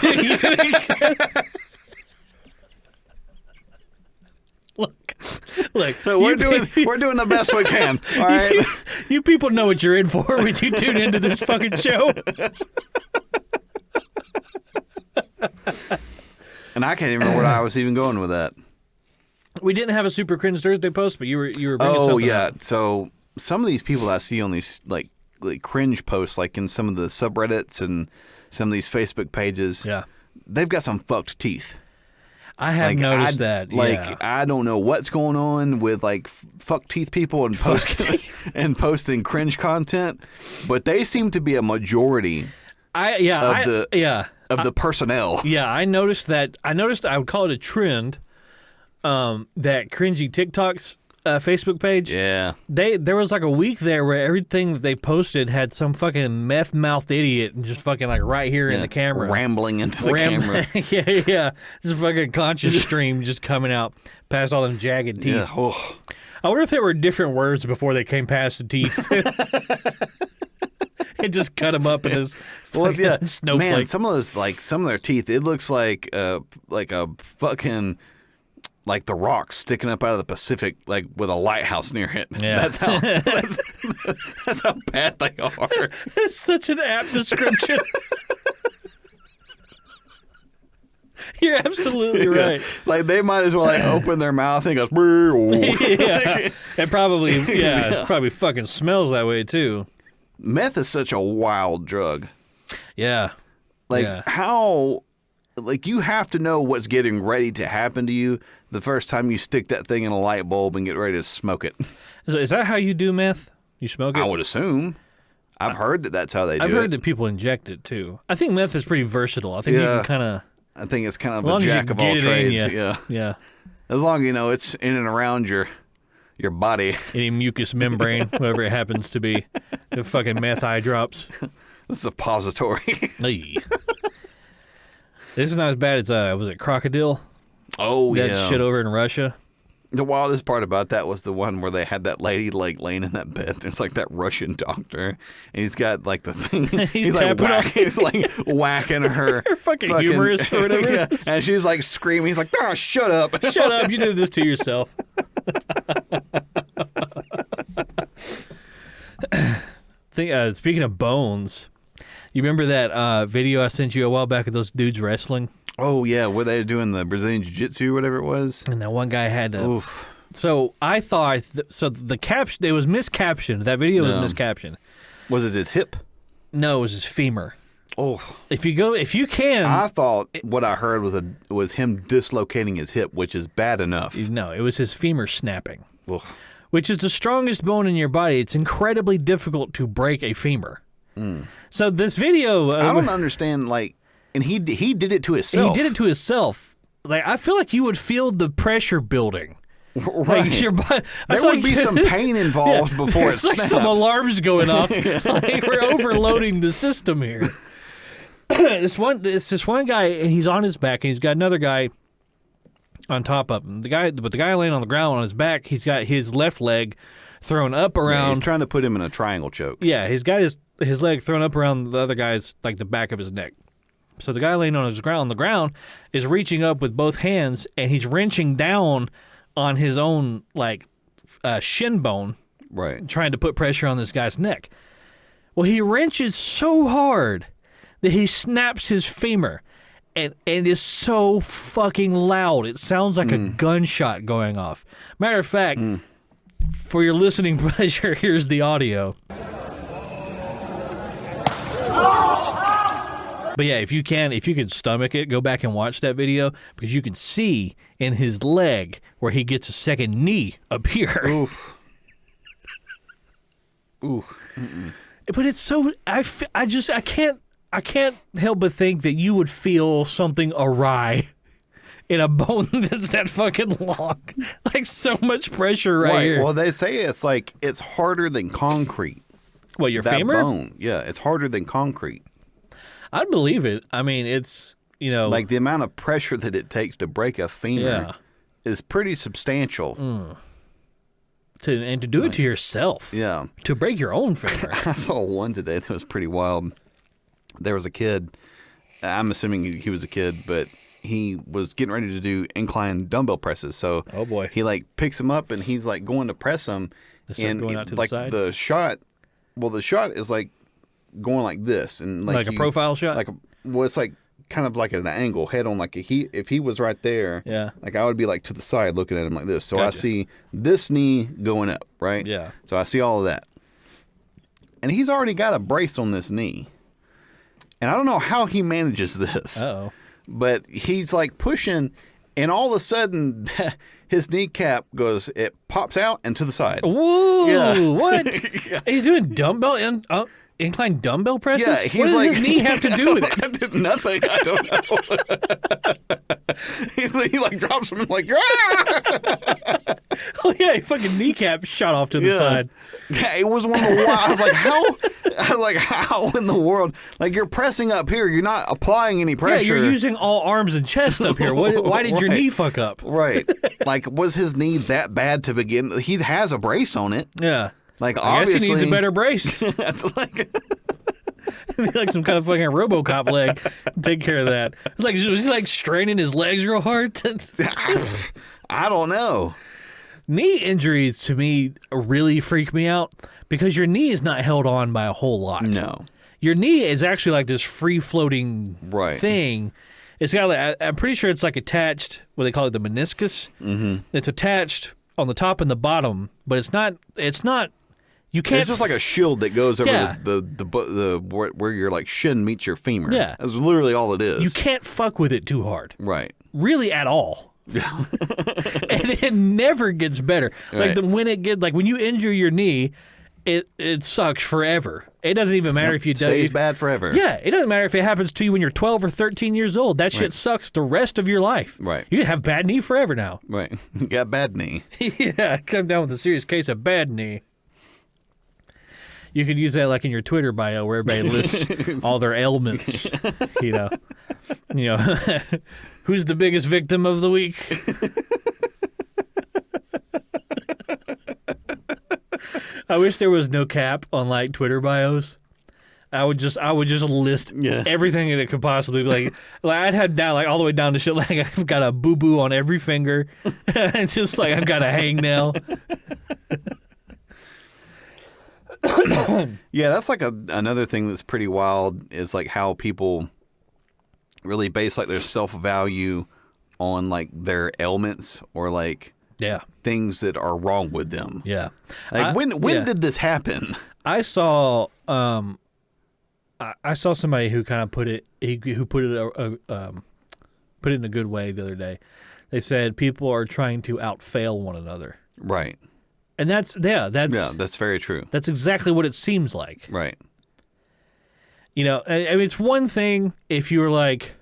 Look, we're doing the best we can. All right, you people know what you're in for when you tune into this fucking show. And I can't even remember where I was even going with that. We didn't have a Super Cringe Thursday post, but you were bringing something up. So some of these people I see on these like cringe posts, like in some of the subreddits and some of these Facebook pages, they've got some fucked teeth. I have noticed that. Like, I don't know what's going on with like fuck teeth people and posting cringe content, but they seem to be a majority. Of the personnel. Yeah, I noticed that. I would call it a trend. That cringy TikToks Facebook page. Yeah. There was like a week there where everything that they posted had some fucking meth mouthed idiot and just fucking like right here in the camera. Rambling into the camera. Yeah. Just fucking conscious stream just coming out past all them jagged teeth. Yeah. Oh. I wonder if there were different words before they came past the teeth. And just cut them up in this snowflake. Man, some of their teeth, it looks like a fucking like the rocks sticking up out of the Pacific, like with a lighthouse near it. Yeah. That's how bad they are. It's such an apt description. You're absolutely right. Like they might as well like open their mouth and goes. Yeah, it probably it probably fucking smells that way too. Meth is such a wild drug. Yeah. Like how, like you have to know what's getting ready to happen to you the first time you stick that thing in a light bulb and get ready to smoke it. Is that how you do meth? You smoke it? I would assume. I've heard that's how they do it. I've heard that people inject it too. I think meth is pretty versatile. I think you can kind of. I think it's kind of a jack of all trades. Yeah. As long as you know it's in and around your body. Any mucous membrane, whatever it happens to be. The fucking meth eye drops. This is a suppository. Hey. This is not as bad as, was it Crocodile? Oh, that shit over in Russia. The wildest part about that was the one where they had that lady like laying in that bed. There's like that Russian doctor, and he's got like the thing. he's like whacking her. Her fucking humorous or whatever. Yeah. And she's like screaming. He's like, "Oh, shut up! Shut up! You did this to yourself." Speaking of bones, you remember that video I sent you a while back of those dudes wrestling? Oh, yeah, where they were doing the Brazilian Jiu-Jitsu or whatever it was. And that one guy had to... Oof. So I thought... the caption... It was miscaptioned. That video was miscaptioned. Was it his hip? No, it was his femur. Oh. If you can... I thought what I heard was him dislocating his hip, which is bad enough. No, it was his femur snapping. Ugh. Which is the strongest bone in your body. It's incredibly difficult to break a femur. Mm. So this video... I don't understand, like... And he did it to himself. He did it to himself. Like, I feel like you would feel the pressure building. Right. Like there would be some pain involved before it snaps. Like some alarms going off. Like we're overloading the system here. It's this one guy, and he's on his back, and he's got another guy on top of him. But the guy laying on the ground on his back, he's got his left leg thrown up around. Yeah, he's trying to put him in a triangle choke. Yeah, he's got his leg thrown up around the other guy's, like, the back of his neck. So the guy laying on the ground is reaching up with both hands, and he's wrenching down on his own, like, shin bone, Right. trying to put pressure on this guy's neck. Well, he wrenches so hard that he snaps his femur, and it's so fucking loud. It sounds like a gunshot going off. Matter of fact, for your listening pleasure, here's the audio. But yeah, if you can stomach it, go back and watch that video, because you can see in his leg where he gets a second knee up here. Oof. Oof. Mm-mm. But it's so I can't help but think that you would feel something awry in a bone that's that fucking long. Like, so much pressure right here. Well, they say it's harder than concrete. What, your that femur? bone, yeah, it's harder than concrete. I'd believe it. I mean, it's, like the amount of pressure that it takes to break a femur is pretty substantial. To do it to yourself. Yeah. To break your own femur. I saw one today that was pretty wild. There was a kid. I'm assuming he was a kid, but he was getting ready to do incline dumbbell presses. So oh boy, he like picks them up and he's like going to press them, and going out to like the side? the shot. Well, the shot is like going like this, and like a profile shot. It's like kind of like at an angle, head on. Like if he was right there, yeah. Like I would be like to the side looking at him like this. So Gotcha. I see this knee going up, right? Yeah. So I see all of that, and he's already got a brace on this knee. And I don't know how he manages this. Uh-oh. But he's like pushing, and all of a sudden, his kneecap it pops out and to the side. Whoa! Yeah. What? Yeah. He's doing incline dumbbell presses? Yeah, he's what does like, his knee have to do with it? Nothing. I don't know. he like drops him and like, ah! Oh yeah, he fucking kneecap shot off to the side. Yeah, it was one of the wild. I was like, how in the world? Like, you're pressing up here, you're not applying any pressure. Yeah, you're using all arms and chest up here. Why did your knee fuck up? Right. Like, was his knee that bad to begin? He has a brace on it. Yeah. Like, I obviously, guess he needs a better brace. Like some kind of fucking RoboCop leg. Take care of that. It's like, was he like straining his legs real hard? I don't know. Knee injuries to me really freak me out because your knee is not held on by a whole lot. No. Your knee is actually like this free floating thing. It's got like, I'm pretty sure it's like attached, what they call it, the meniscus. Mm-hmm. It's attached on the top and the bottom, but it's not. You can't. It's just like a shield that goes over the where your like shin meets your femur. Yeah, that's literally all it is. You can't fuck with it too hard. Right. Really, at all. And it never gets better. Like Right. When you injure your knee, it sucks forever. It doesn't even matter if you stays bad forever. Yeah, it doesn't matter if it happens to you when you're 12 or 13 years old. That shit sucks the rest of your life. Right. You have bad knee forever now. Right. You got bad knee. Yeah, come down with a serious case of bad knee. You could use that like in your Twitter bio where everybody lists all their ailments. You know, who's the biggest victim of the week? I wish there was no cap on like Twitter bios. I would just list everything that it could possibly be like I'd have down like all the way down to shit like I've got a boo boo on every finger. It's just like I've got a hangnail. Yeah, that's like another thing that's pretty wild is like how people really base like their self-value on like their ailments or like things that are wrong with them. Yeah. Like when did this happen? I saw I saw somebody who kind of put it put it in a good way the other day. They said people are trying to outfail one another. Right. And that's very true. That's exactly what it seems like. Right. You know, I mean, it's one thing if you're like,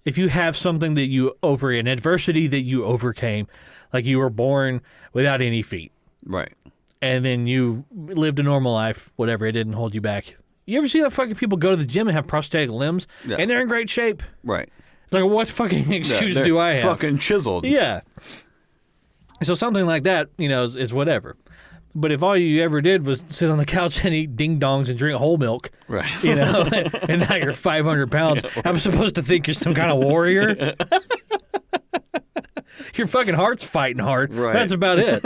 if you have something that an adversity that you overcame, like you were born without any feet. Right. And then you lived a normal life, whatever, it didn't hold you back. You ever see that fucking people go to the gym and have prosthetic limbs? Yeah. And they're in great shape. Right. It's like, what fucking excuse do I have? Fucking chiseled. Yeah. So something like that, is whatever. But if all you ever did was sit on the couch and eat ding-dongs and drink whole milk, right? And now you're 500 pounds, I'm supposed to think you're some kind of warrior? Your fucking heart's fighting hard. Right. That's about it.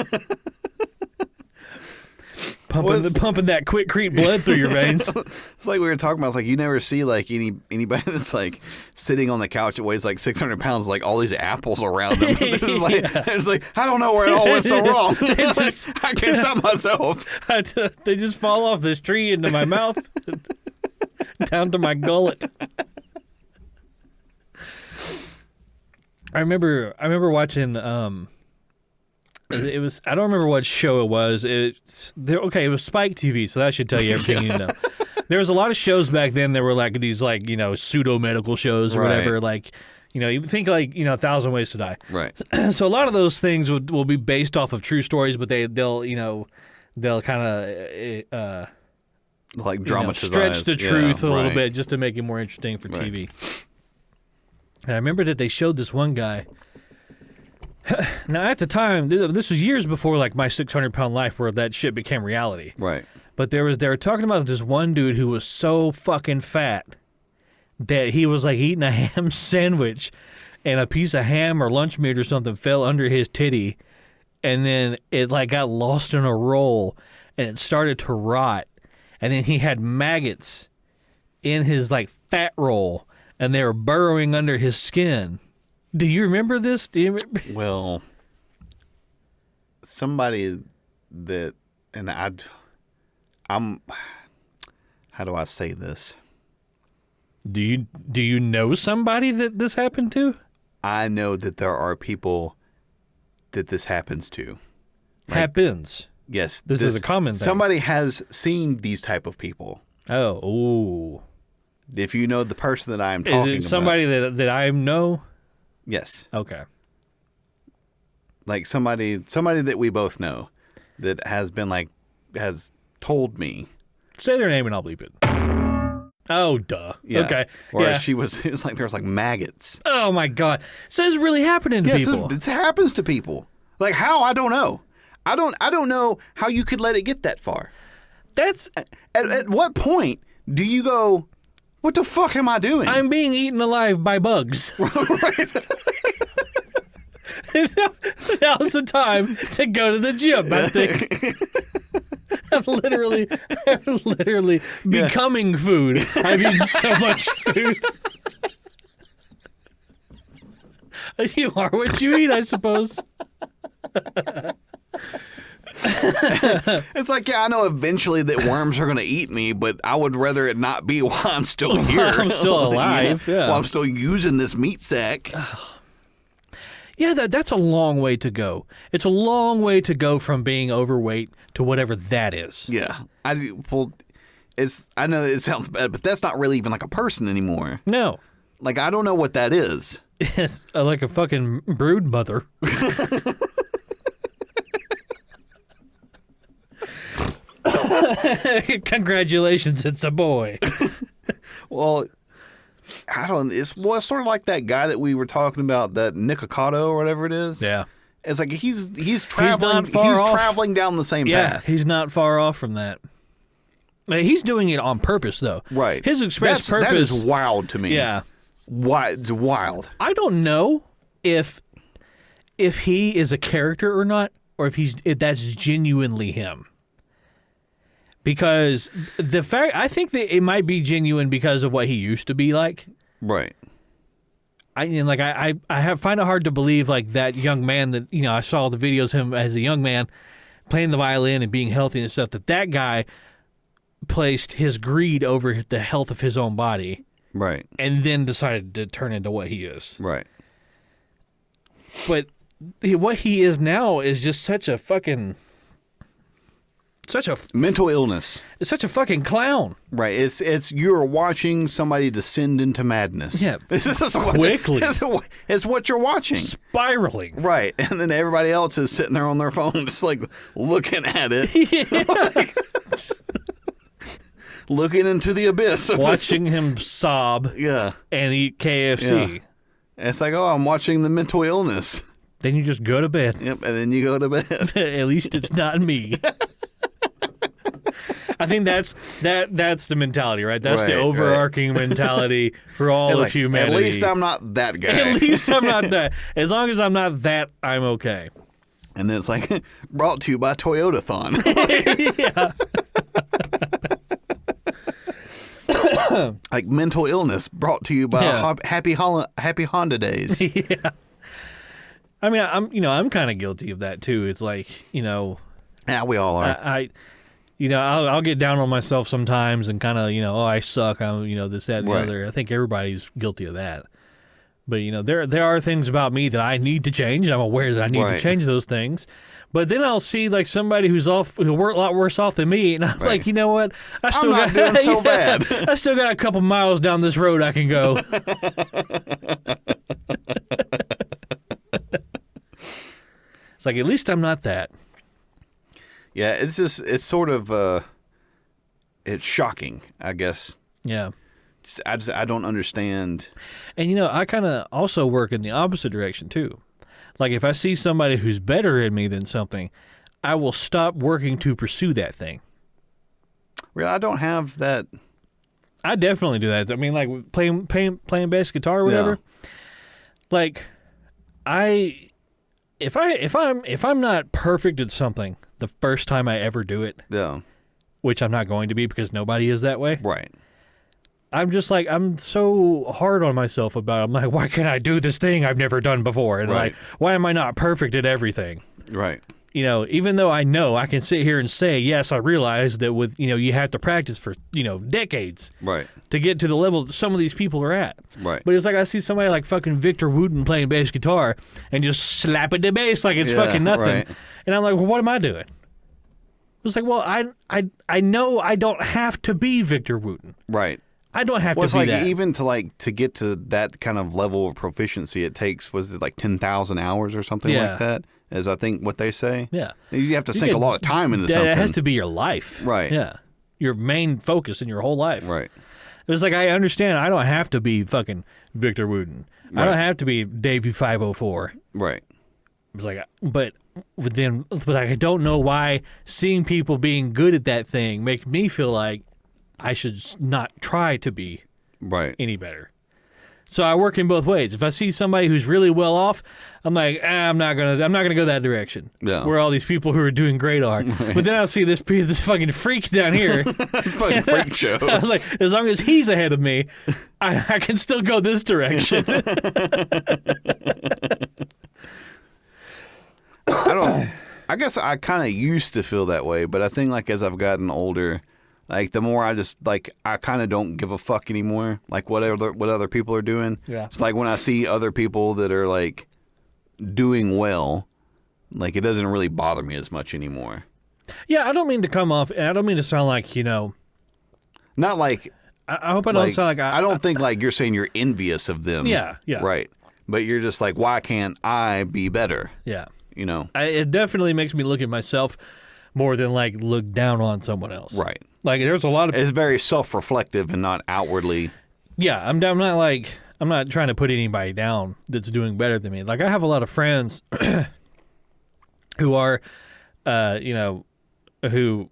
Pumping that quick-creep blood through your veins. It's like we were talking about. It's like you never see like anybody that's like sitting on the couch that weighs like 600 pounds, like all these apples around them. It's like I don't know where it all went so wrong. I can't stop myself. They just fall off this tree into my mouth, down to my gullet. I remember watching. It was, I don't remember what show it was. It was Spike TV, so that should tell you everything you know. There was a lot of shows back then that were like these like, pseudo medical shows or whatever, like, you think like, 1,000 Ways to Die. Right. So a lot of those things will be based off of true stories, but they'll kind of like dramatize, stretch the truth a little bit just to make it more interesting for TV. And I remember that they showed this one guy. Now, at the time, this was years before like my 600-pound life where that shit became reality. Right. But they were talking about this one dude who was so fucking fat that he was like eating a ham sandwich and a piece of ham or lunch meat or something fell under his titty, and then it like got lost in a roll and it started to rot, and then he had maggots in his like fat roll and they were burrowing under his skin. Do you remember this? Well, somebody that, and I'm, how do I say this? Do you know somebody that this happened to? I know that there are people that this happens to. Happens. Yes. This is a common thing. Somebody has seen these type of people. Oh, ooh. If you know the person that I am talking about. Is it somebody that I know? Yes. Okay. Like somebody that we both know that has told me. Say their name and I'll bleep it. Oh, duh. Yeah. Okay. Or yeah. it was like there was like maggots. Oh my God. So it's really happening to people. It happens to people. Like how? I don't know. I don't know how you could let it get that far. That's at what point do you go, what the fuck am I doing? I'm being eaten alive by bugs. Now's the time to go to the gym, I think. I'm literally becoming food. I've eaten so much food. You are what you eat, I suppose. It's like, yeah, I know eventually that worms are going to eat me, but I would rather it not be while I'm still here. I'm still alive, yeah. While I'm still using this meat sack. Yeah, that's a long way to go. It's a long way to go from being overweight to whatever that is. Yeah. I know it sounds bad, but that's not really even like a person anymore. No. Like, I don't know what that is. It's like a fucking brood mother. Congratulations, it's a boy. Well, it's sort of like that guy that we were talking about, that Nikocado or whatever it is. Yeah. It's like he's traveling. He's not far off. Traveling down the same path. He's not far off from that. He's doing it on purpose, though. Right. His express purpose. That is wild to me. Yeah. It's wild. I don't know if he is a character or not, or if that's genuinely him. Because I think that it might be genuine because of what he used to be like. Right. I find it hard to believe like that young man that, I saw the videos of him as a young man playing the violin and being healthy and stuff, that guy placed his greed over the health of his own body. Right. And then decided to turn into what he is. Right. But what he is now is just such a mental illness. It's such a fucking clown. Right. It's you're watching somebody descend into madness. Yeah. Quickly. It's what you're watching. Spiraling. Right. And then everybody else is sitting there on their phone just like looking at it. Yeah. Looking into the abyss. Watching him sob. Yeah. And eat KFC. Yeah. It's like, oh, I'm watching the mental illness. Then you just go to bed. Yep, and then you go to bed. At least it's not me. I think that's the mentality, right? That's the overarching mentality for all of humanity. At least I'm not that guy. At least I'm not that. As long as I'm not that, I'm okay. And then it's like, brought to you by Toyotathon. Yeah. Like mental illness brought to you by Happy Honda Days. Yeah. I mean, I'm kind of guilty of that too. It's like, Yeah, we all are. I'll get down on myself sometimes and kind of, oh, I suck. I'm, this, that, and the other. I think everybody's guilty of that. But, there are things about me that I need to change. I'm aware that I need to change those things. But then I'll see like somebody who worked a lot worse off than me, and I'm like, you know what? I'm not doing so bad. I still got a couple miles down this road I can go. It's like, at least I'm not that. Yeah, it's sort of, it's shocking, I guess. Yeah. I don't understand. And, I kind of also work in the opposite direction, too. Like, if I see somebody who's better at me than something, I will stop working to pursue that thing. Really, I don't have that. I definitely do that. I mean, like, playing bass guitar or whatever. Yeah. Like, if I'm not perfect at something the first time I ever do it, which I'm not going to be because nobody is that way. Right. I'm just like, I'm so hard on myself about it. I'm like, why can't I do this thing I've never done before? And like, why am I not perfect at everything? Right. Even though I know, I can sit here and say, yes, I realize that with, you have to practice for, decades. Right. To get to the level that some of these people are at. Right. But it's like I see somebody like fucking Victor Wooten playing bass guitar and just slapping the bass like it's fucking nothing. Right. And I'm like, well, what am I doing? It's like, well, I know I don't have to be Victor Wooten. Right. I don't have to be like that. Even to get to that kind of level of proficiency, it takes, was it like 10,000 hours or something like that? Is I think what they say. Yeah. You have to sink a lot of time into something. It has to be your life. Right. Yeah. Your main focus in your whole life. Right. It was like, I understand I don't have to be fucking Victor Wooten. Right. I don't have to be Davey 504. Right. It was like, but I don't know why seeing people being good at that thing makes me feel like I should not try to be any better. So I work in both ways. If I see somebody who's really well off, I'm like, I'm not gonna go that direction. Yeah. Where all these people who are doing great are. Right. But then I'll see this fucking freak down here. Fucking freak show. I was like, as long as he's ahead of me, I can still go this direction. I guess I kind of used to feel that way, but I think like as I've gotten older, like the more I just like, I kind of don't give a fuck anymore. Like what other people are doing. Yeah. It's like when I see other people that are like doing well, like it doesn't really bother me as much anymore. Yeah, I don't mean to sound like, not like. I hope I don't sound like I don't think like you're saying you're envious of them. Yeah, yeah. Right. But you're just like, why can't I be better? Yeah. It definitely makes me look at myself more than like look down on someone else. Right. Like there's a lot of. It's very self-reflective and not outwardly. Yeah, I'm not trying to put anybody down that's doing better than me. Like I have a lot of friends who are, who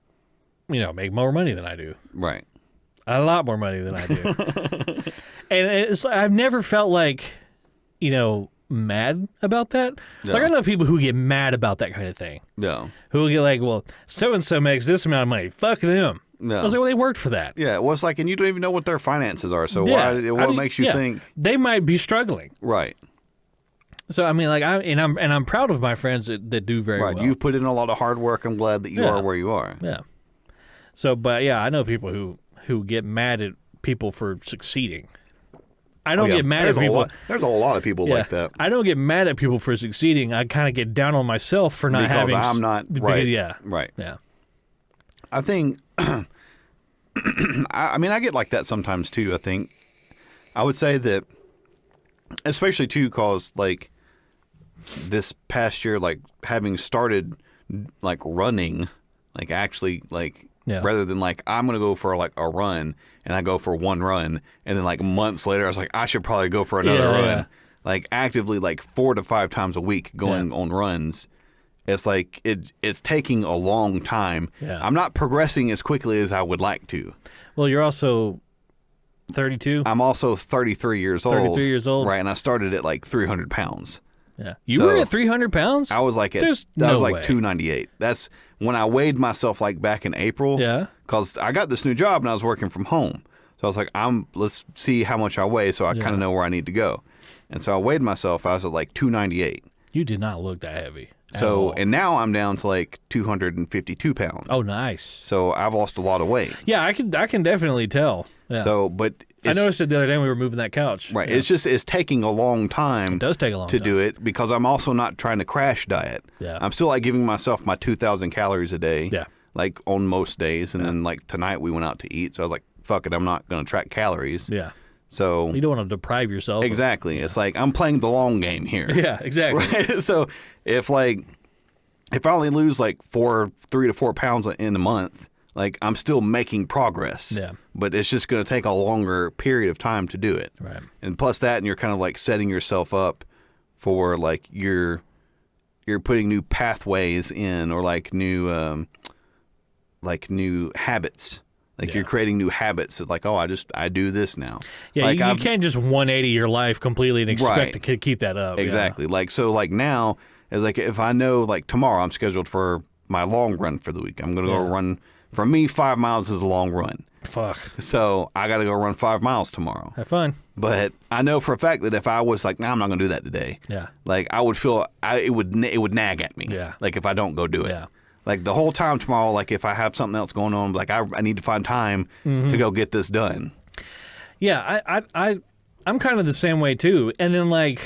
make more money than I do. Right. A lot more money than I do. And it's I've never felt like, mad about that. Yeah. Like I know people who get mad about that kind of thing. Yeah. Who will get like, well, so and so makes this amount of money. Fuck them. Yeah. I was like, well, they worked for that. Yeah. Well, it's like, and you don't even know what their finances are. So what makes you think they might be struggling? Right. So I mean, like I'm proud of my friends that do very well. You've put in a lot of hard work. I'm glad that you are where you are. Yeah. So, but yeah, I know people who get mad at people for succeeding. I don't get mad at people. There's a lot of people like that. I don't get mad at people for succeeding. I kind of get down on myself for not having. Because I'm not right. Yeah. Right. Yeah. I think. I mean, I get like that sometimes too. I think. I would say that, especially too, cause like this past year, like having started like running, like actually like. Yeah. Rather than like I'm gonna go for like a run and I go for one run and then like months later I was like I should probably go for another run. Yeah. like actively like 4 to 5 times a week going on runs, it's like it's taking a long time. Yeah. I'm not progressing as quickly as I would like to. Well, you're also 32. I'm also 33 years old. 33 years old. Right, and I started at like 300 pounds. Yeah. You were at 300 pounds? I was like at There's I was no like way. 298. That's when I weighed myself like back in April. Yeah. Because I got this new job and I was working from home. So I was like, let's see how much I weigh so I kind of know where I need to go. And so I weighed myself. I was at like 298. You did not look that heavy. So, and now I'm down to like 252 pounds. Oh, nice. So I've lost a lot of weight. Yeah, I can definitely tell. Yeah. So, but I noticed it the other day when we were moving that couch. Right. Yeah. It's taking a long time. It does take a long time to do it because I'm also not trying to crash diet. Yeah. I'm still like giving myself my 2,000 calories a day. Yeah. Like on most days. And then like tonight we went out to eat. So I was like, fuck it. I'm not going to track calories. Yeah. So you don't want to deprive yourself. Exactly. It's like I'm playing the long game here. Yeah, exactly. Right. So if I only lose like 3 to 4 pounds in a month, like I'm still making progress. Yeah. But it's just going to take a longer period of time to do it. Right. And plus that, and you're kind of like setting yourself up for like you're putting new pathways in or like new habits. Like you're creating new habits that like, I do this now. Yeah, like you can't just 180 your life completely and expect to keep that up. Exactly. Yeah. Like, so like now, it's like if I know like tomorrow I'm scheduled for my long run for the week. I'm going to go run. For me, 5 miles is a long run. Fuck. So I got to go run 5 miles tomorrow. Have fun. But I know for a fact that if I was like, nah, I'm not going to do that today. Yeah. Like I would feel, it would nag at me. Yeah. Like if I don't go do it. Yeah. Like the whole time tomorrow, like if I have something else going on, like I need to find time to go get this done. Yeah, I'm kind of the same way too. And then like,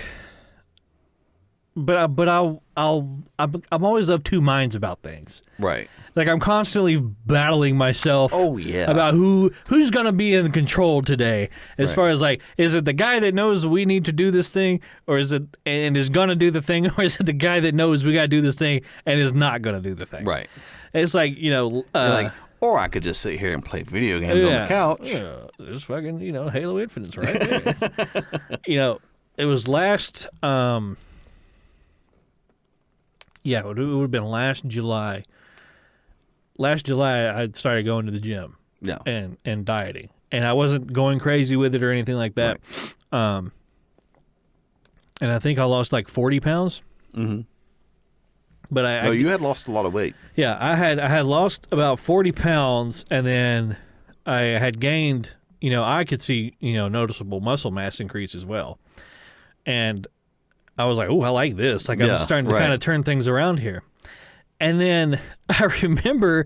but I'm always of two minds about things. Right. Like I'm constantly battling myself. Oh yeah. About who's gonna be in control today, as far as like, is it the guy that knows we need to do this thing, or is it and is gonna do the thing, or is it the guy that knows we gotta do this thing and is not gonna do the thing? Right. It's like or I could just sit here and play video games on the couch. Yeah, there's fucking Halo Infinite's right there. It was last. Yeah, it would have been last July. Last July, I started going to the gym. Yeah. And dieting, and I wasn't going crazy with it or anything like that. Right. And I think I lost like 40 pounds. Mm-hmm. But you had lost a lot of weight. Yeah, I had lost about 40 pounds, and then I had gained. I could see noticeable muscle mass increase as well, and I was like, "Oh, I like this." Like I'm starting to kind of turn things around here. And then I remember,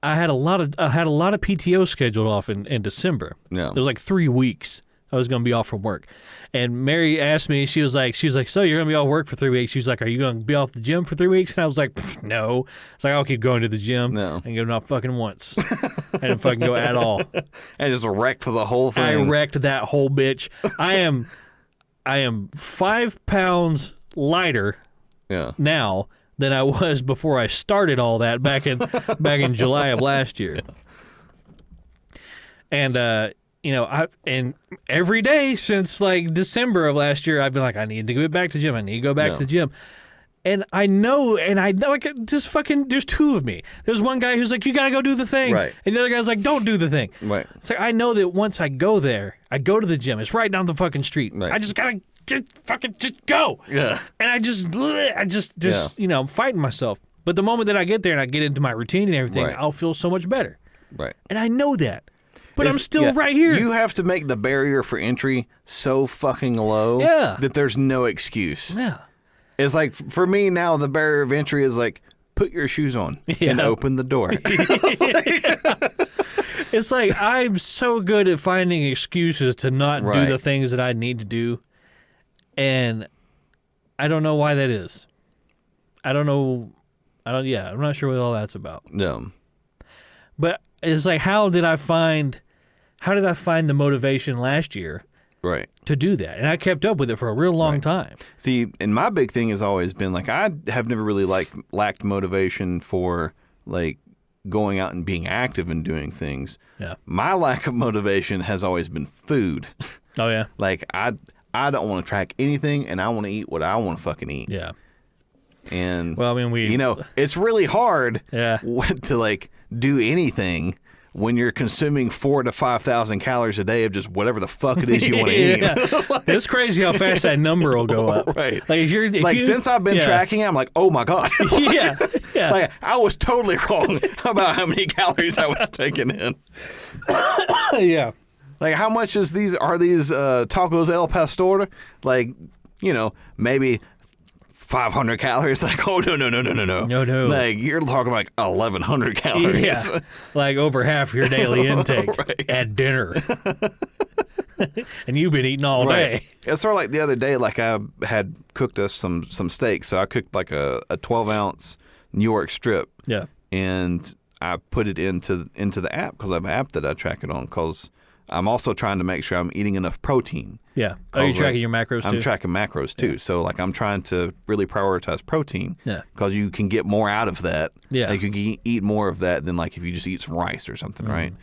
I had a lot of PTO scheduled off in December. Yeah. It was like 3 weeks I was going to be off from work. And Mary asked me, she was like, so you're going to be off work for 3 weeks? She was like, are you going to be off the gym for 3 weeks? And I was like, no. It's like, I'll keep going to the gym and go not fucking once. I didn't fucking go at all. And just wrecked the whole thing. I wrecked that whole bitch. I am 5 pounds lighter now than I was before I started all that back in July of last year. And and every day since like December of last year, I've been like, I need to go back to the gym. I need to go back to the gym. And I know like just fucking. There's two of me. There's one guy who's like, you gotta go do the thing, right? And the other guy's like, don't do the thing, right? It's like I know that once I go there, I go to the gym. It's right down the fucking street. Right. I just gotta just go. Yeah. And I just I'm fighting myself. But the moment that I get there and I get into my routine and everything, I'll feel so much better. Right. And I know that. But I'm still right here. You have to make the barrier for entry so fucking low that there's no excuse. Yeah. It's like, for me now, the barrier of entry is like, put your shoes on and open the door. It's like, I'm so good at finding excuses to not do the things that I need to do. And I don't know why that is. I'm not sure what all that's about. No. But it's like, how did I find the motivation last year to do that? And I kept up with it for a real long time. See, and my big thing has always been like, I have never really lacked motivation for like going out and being active and doing things. Yeah. My lack of motivation has always been food. Oh yeah. Like I don't want to track anything, and I want to eat what I want to fucking eat. Yeah. And well, I mean, it's really hard Yeah. to like do anything when you're consuming 4,000 to 5,000 calories a day of just whatever the fuck it is you want to eat. It's crazy how fast that number will go up. Right. Like if since I've been tracking it, I'm like, oh my God. Yeah. Yeah. Like I was totally wrong about how many calories I was taking in. Yeah. Like how much are these tacos El Pastor? Like, maybe 500 calories. Like, oh no. No. Like you're talking like 1,100 calories. Yeah. Like over half your daily intake Right. at dinner. And you've been eating all day. It's sort of like the other day, like I had cooked us some steak. So I cooked like a 12-ounce New York strip. Yeah. And I put it into the app because I have an app that I track it on because I'm also trying to make sure I'm eating enough protein. Yeah. Are you tracking your macros too? I'm tracking macros too. Yeah. So like I'm trying to really prioritize protein. Yeah. Because you can get more out of that. Yeah. Like you can eat more of that than like if you just eat some rice or something, right?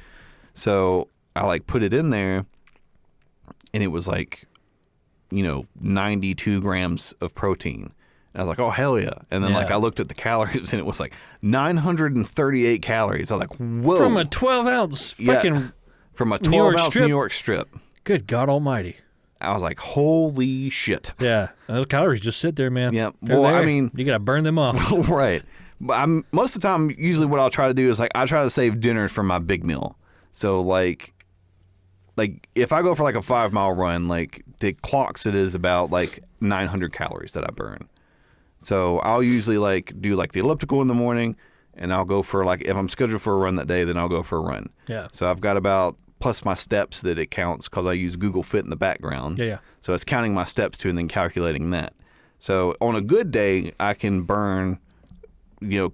So I like put it in there, and it was like, 92 grams of protein. And I was like, oh hell yeah! And then like I looked at the calories, and it was like 938 calories. I was like, whoa! From a 12-ounce fucking from a 12-ounce New York strip. Good God Almighty! I was like, holy shit! Yeah, those calories just sit there, man. Yeah. They're Well, there. I mean, you gotta burn them off. Right. But most of the time, usually what I'll try to do is like I try to save dinner for my big meal. So like if I go for like a 5-mile run, like the clocks it is about like 900 calories that I burn. So I'll usually like do like the elliptical in the morning, and I'll go for like if I'm scheduled for a run that day, then I'll go for a run. Yeah. So I've got about plus my steps that it counts because I use Google Fit in the background. Yeah. So it's counting my steps too and then calculating that. So on a good day, I can burn,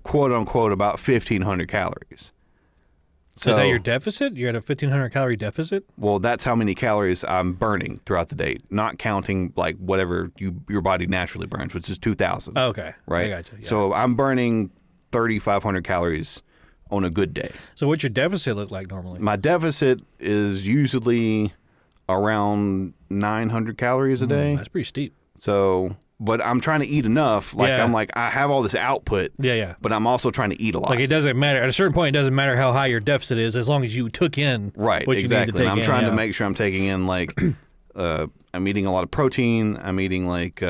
quote unquote, about 1,500 calories. So is that your deficit? You're at a 1,500 calorie deficit? Well, that's how many calories I'm burning throughout the day, not counting like whatever your body naturally burns, which is 2,000. Oh, okay. Right? I gotcha. Yeah. So I'm burning 3,500 calories on a good day. So what's your deficit look like normally? My deficit is usually around 900 calories a day. That's pretty steep. So, but I'm trying to eat enough. Like Yeah. I'm like, I have all this output. Yeah. But I'm also trying to eat a lot. Like it doesn't matter. At a certain point, it doesn't matter how high your deficit is as long as you took in Right, what you exactly. need to take And I'm in, trying to make sure I'm taking in like, I'm eating a lot of protein. I'm eating like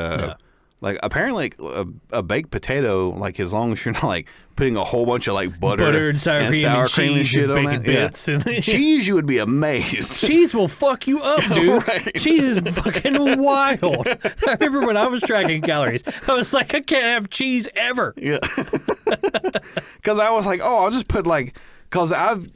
apparently like, a baked potato. Like as long as you're not like putting a whole bunch of like butter and sour cream and cheese shit and on bacon that. bits. Yeah. Cheese, you would be amazed. Cheese will fuck you up, dude. Right. Cheese is fucking wild. I remember when I was tracking calories, I was like, I can't have cheese ever. Yeah. Because I was like, oh, I'll just put like, because I've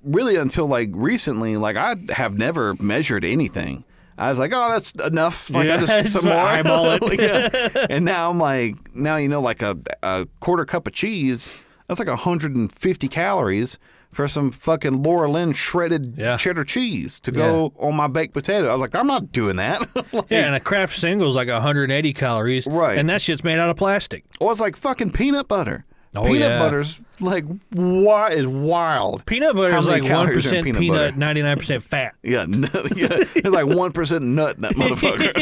really until like recently, like I have never measured anything. I was like, oh, that's enough. Like I just some more eyeball it. Yeah. And now I'm like, like a quarter cup of cheese, that's like 150 calories for some fucking Laura Lynn shredded cheddar cheese to go on my baked potato. I was like, I'm not doing that. And a Kraft single is like 180 calories. Right. And that shit's made out of plastic. Or it's like fucking peanut butter. Oh, peanut butter's like is wild. Peanut butter How is many like calories are in 1% peanut peanut, butter? 99% fat. Yeah, it's like 1% nut in that motherfucker.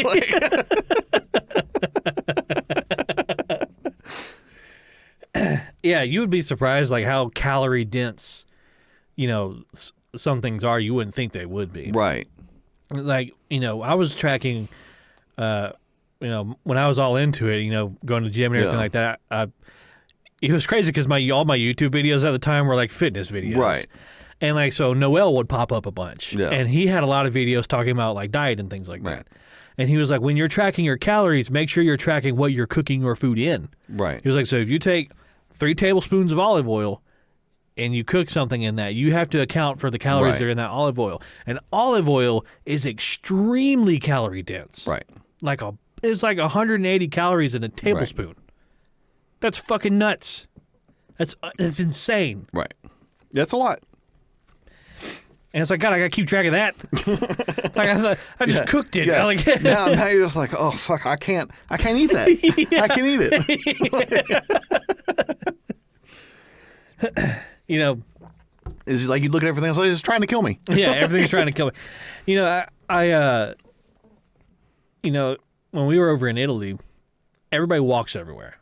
Yeah, you would be surprised like how calorie dense, some things are. You wouldn't think they would be. Right. Like, I was tracking, when I was all into it, going to the gym and everything like that. It was crazy because all my YouTube videos at the time were like fitness videos. Right. And like, so Noel would pop up a bunch. Yeah. And he had a lot of videos talking about like diet and things like Right. that. And he was like, when you're tracking your calories, make sure you're tracking what you're cooking your food in. Right. He was like, so if you take 3 tablespoons of olive oil and you cook something in that, you have to account for the calories Right. that are in that olive oil. And olive oil is extremely calorie dense. Right. It's like 180 calories in a tablespoon. Right. That's fucking nuts. That's insane. Right. That's a lot. And it's like, God, I gotta keep track of that. I just cooked it. Yeah. Now you're just like, oh fuck, I can't eat that. I can eat it. you know, It's like you look at everything else, like, it's trying to kill me. yeah, everything's trying to kill me. You know, you know, when we were over in Italy, everybody walks everywhere.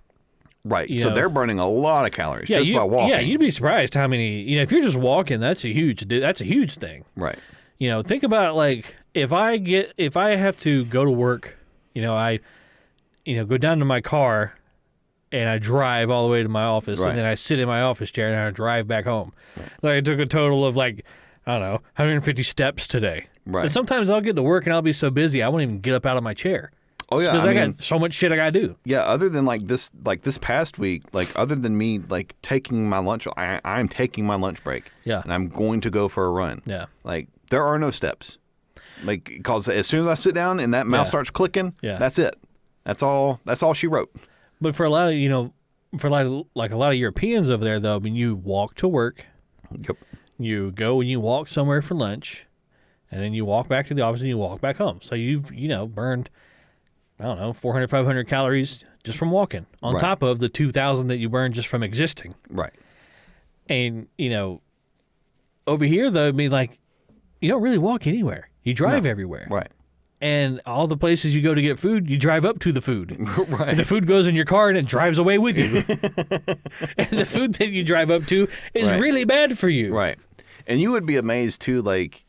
Right. You So know. they're burning a lot of calories just by walking. Yeah, you'd be surprised how many. You know, if you're just walking, that's a huge thing. Right. You know, think about like if I have to go to work, you know, I go down to my car and I drive all the way to my office, Right. and then I sit in my office chair and I drive back home. Right. Like I took a total of like, I don't know, 150 steps today. Right. And sometimes I'll get to work and I'll be so busy I won't even get up out of my chair. Oh yeah, Because I got so much shit I gotta do. Yeah, other than like this past week, like other than me like taking my lunch, I'm taking my lunch break. Yeah. And I'm going to go for a run. Yeah. Like there are no steps. Like because as soon as I sit down and that mouse starts clicking, that's it. That's all she wrote. But for a lot of a lot of Europeans over there though, I mean, you walk to work. Yep. You go and you walk somewhere for lunch, and then you walk back to the office and you walk back home. So you've burned, I don't know, 400, 500 calories just from walking on top of the 2,000 that you burned just from existing. Right. And, over here, though, I mean, like, you don't really walk anywhere. You drive everywhere. Right. And all the places you go to get food, you drive up to the food. Right. The food goes in your car and it drives away with you. And the food that you drive up to is really bad for you. Right. And you would be amazed, too, like,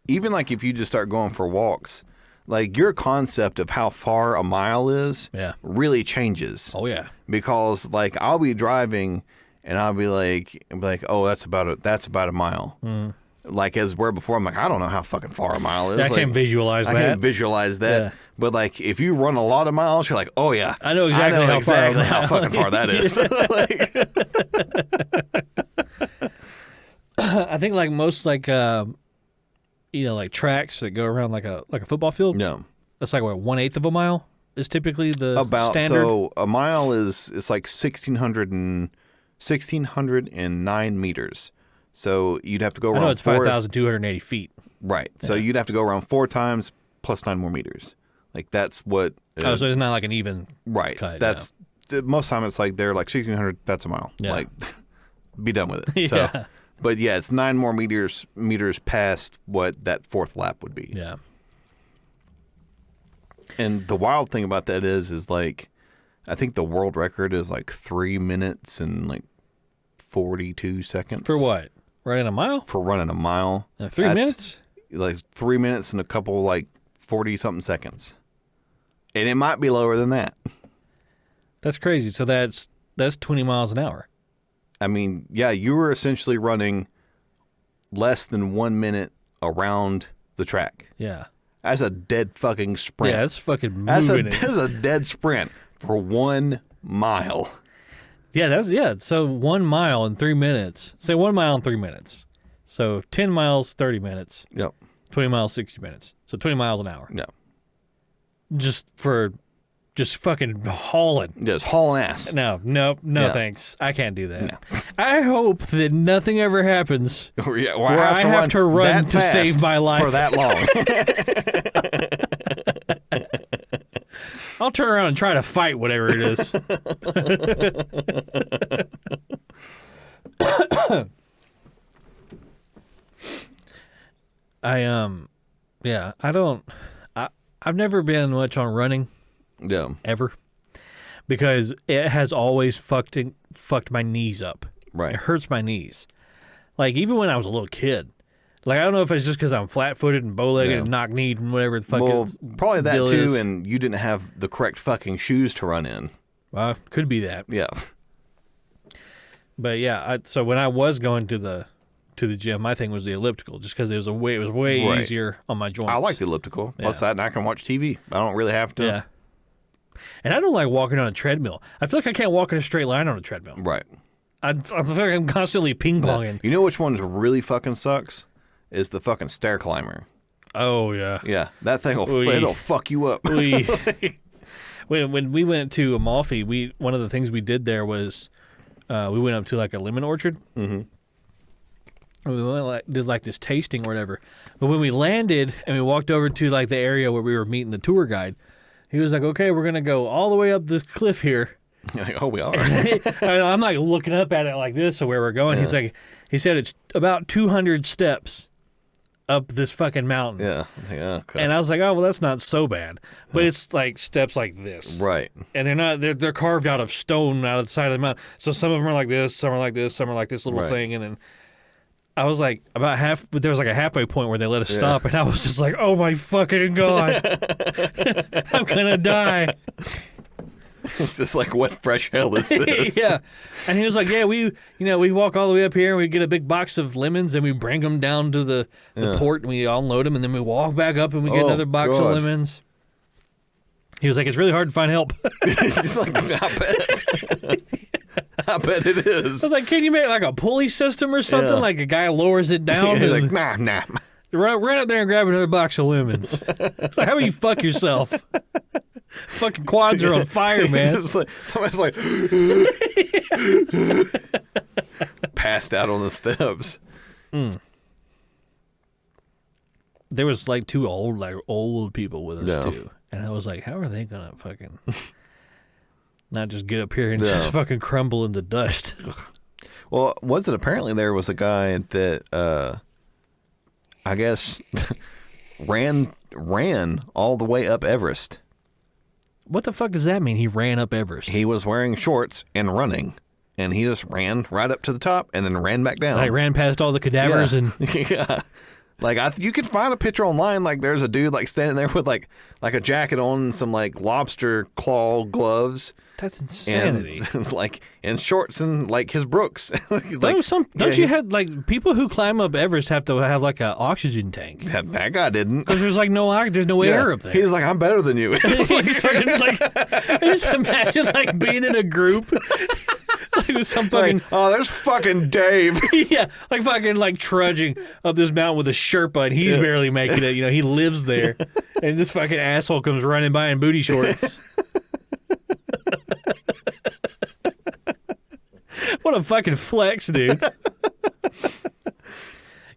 even like if you just start going for walks, like your concept of how far a mile is really changes. Oh, yeah. Because like I'll be driving and I'll be like, oh, that's about a mile. Mm. Like as where before I'm like, I don't know how fucking far a mile is. I can't visualize that. I can't visualize that. Yeah. But like if you run a lot of miles, you're like, oh yeah, I know exactly how fucking far that is. I think like most like like tracks that go around like a football field. Yeah, that's like what 1/8 of a mile is typically the standard. So a mile it's like 1,609 meters. So you'd have to go around. I know it's 5,280 feet. Right. So you'd have to go around 4 times plus 9 more meters. Like that's what. So it's not like an even. Right. Cut, that's most time it's like they're like 1,600. That's a mile. Yeah. Like, be done with it. So, yeah. But yeah, it's 9 more meters past what that fourth lap would be. Yeah. And the wild thing about that is like, I think the world record is like 3 minutes and like 42 seconds. For what? Running a mile? For running a mile. 3 minutes? Like 3 minutes and a couple like 40-something seconds. And it might be lower than that. That's crazy. So that's 20 miles an hour. I mean, yeah, you were essentially running less than 1 minute around the track. Yeah. That's a dead fucking sprint. Yeah, that's fucking moving. That's a dead sprint for 1 mile. Yeah, so 1 mile in 3 minutes. Say 1 mile in 3 minutes. So 10 miles, 30 minutes. Yep. 20 miles, 60 minutes. So 20 miles an hour. Yeah. Just fucking hauling. Just hauling ass. No, thanks. I can't do that. No. I hope that nothing ever happens where I have to run to save my life. For that long. I'll turn around and try to fight whatever it is. I've never been much on running. Yeah. Ever. Because it has always fucked my knees up. Right. It hurts my knees. Like, even when I was a little kid. Like, I don't know if it's just because I'm flat-footed and bow-legged and knock-kneed and whatever the fuck probably that, too, is. and you didn't have the correct fucking shoes to run in. Could be that. Yeah. But, yeah, so when I was going to the gym, my thing was the elliptical, just because it was way easier on my joints. I like the elliptical. Plus that, and I can watch TV. I don't really have to. Yeah. And I don't like walking on a treadmill. I feel like I can't walk in a straight line on a treadmill. Right. I feel like I'm constantly ping-ponging. You know which one really fucking sucks? Is the fucking stair climber. Oh, yeah. Yeah. That thing it'll fuck you up. When we went to Amalfi, one of the things we did there was we went up to like a lemon orchard. Mm-hmm. We did like this tasting or whatever. But when we landed and we walked over to like the area where we were meeting the tour guide, he was like, okay, we're going to go all the way up this cliff here. You're like, oh, we are. I'm like looking up at it like this, so where we're going. Yeah. He said it's about 200 steps up this fucking mountain. Yeah. Okay. And I was like, oh, well, that's not so bad. But it's like steps like this. Right. And they're carved out of stone out of the side of the mountain. So some of them are like this, some are like this, some are like this little thing. And then I was like, but there was like a halfway point where they let us stop. And I was just like, oh my fucking God. I'm going to die. It's just like, what fresh hell is this? Yeah. And he was like, yeah, we walk all the way up here and we get a big box of lemons and we bring them down to the port and we unload them and then we walk back up and we get another box of lemons. He was like, it's really hard to find help. He's like, I bet it is. I was like, can you make like a pulley system or something? Yeah. Like a guy lowers it down. He's and like, nah. Run up there and grab another box of lemons. Like, how about you fuck yourself? Fucking quads are on fire, man. Somebody's like passed out on the steps. There was like two old people with us too, and I was like, how are they gonna fucking not just get up here and just fucking crumble into dust? Well, apparently there was a guy that I guess ran all the way up Everest. What the fuck does that mean? He ran up Everest. He was wearing shorts and running, and he just ran right up to the top and then ran back down. Like ran past all the cadavers and yeah. Like you could find a picture online. Like there's a dude like standing there with like a jacket on and some like lobster claw gloves. That's insanity. And, like in shorts and like his Brooks. Don't you have like people who climb up Everest have to have like an oxygen tank? That guy didn't. Because there's like no air up there. He's like, I'm better than you. Just imagine like being in a group. Like with some fucking like, oh, there's fucking Dave. Yeah, like fucking like trudging up this mountain with a Sherpa and he's barely making it. You know, he lives there, and this fucking asshole comes running by in booty shorts. What a fucking flex, dude.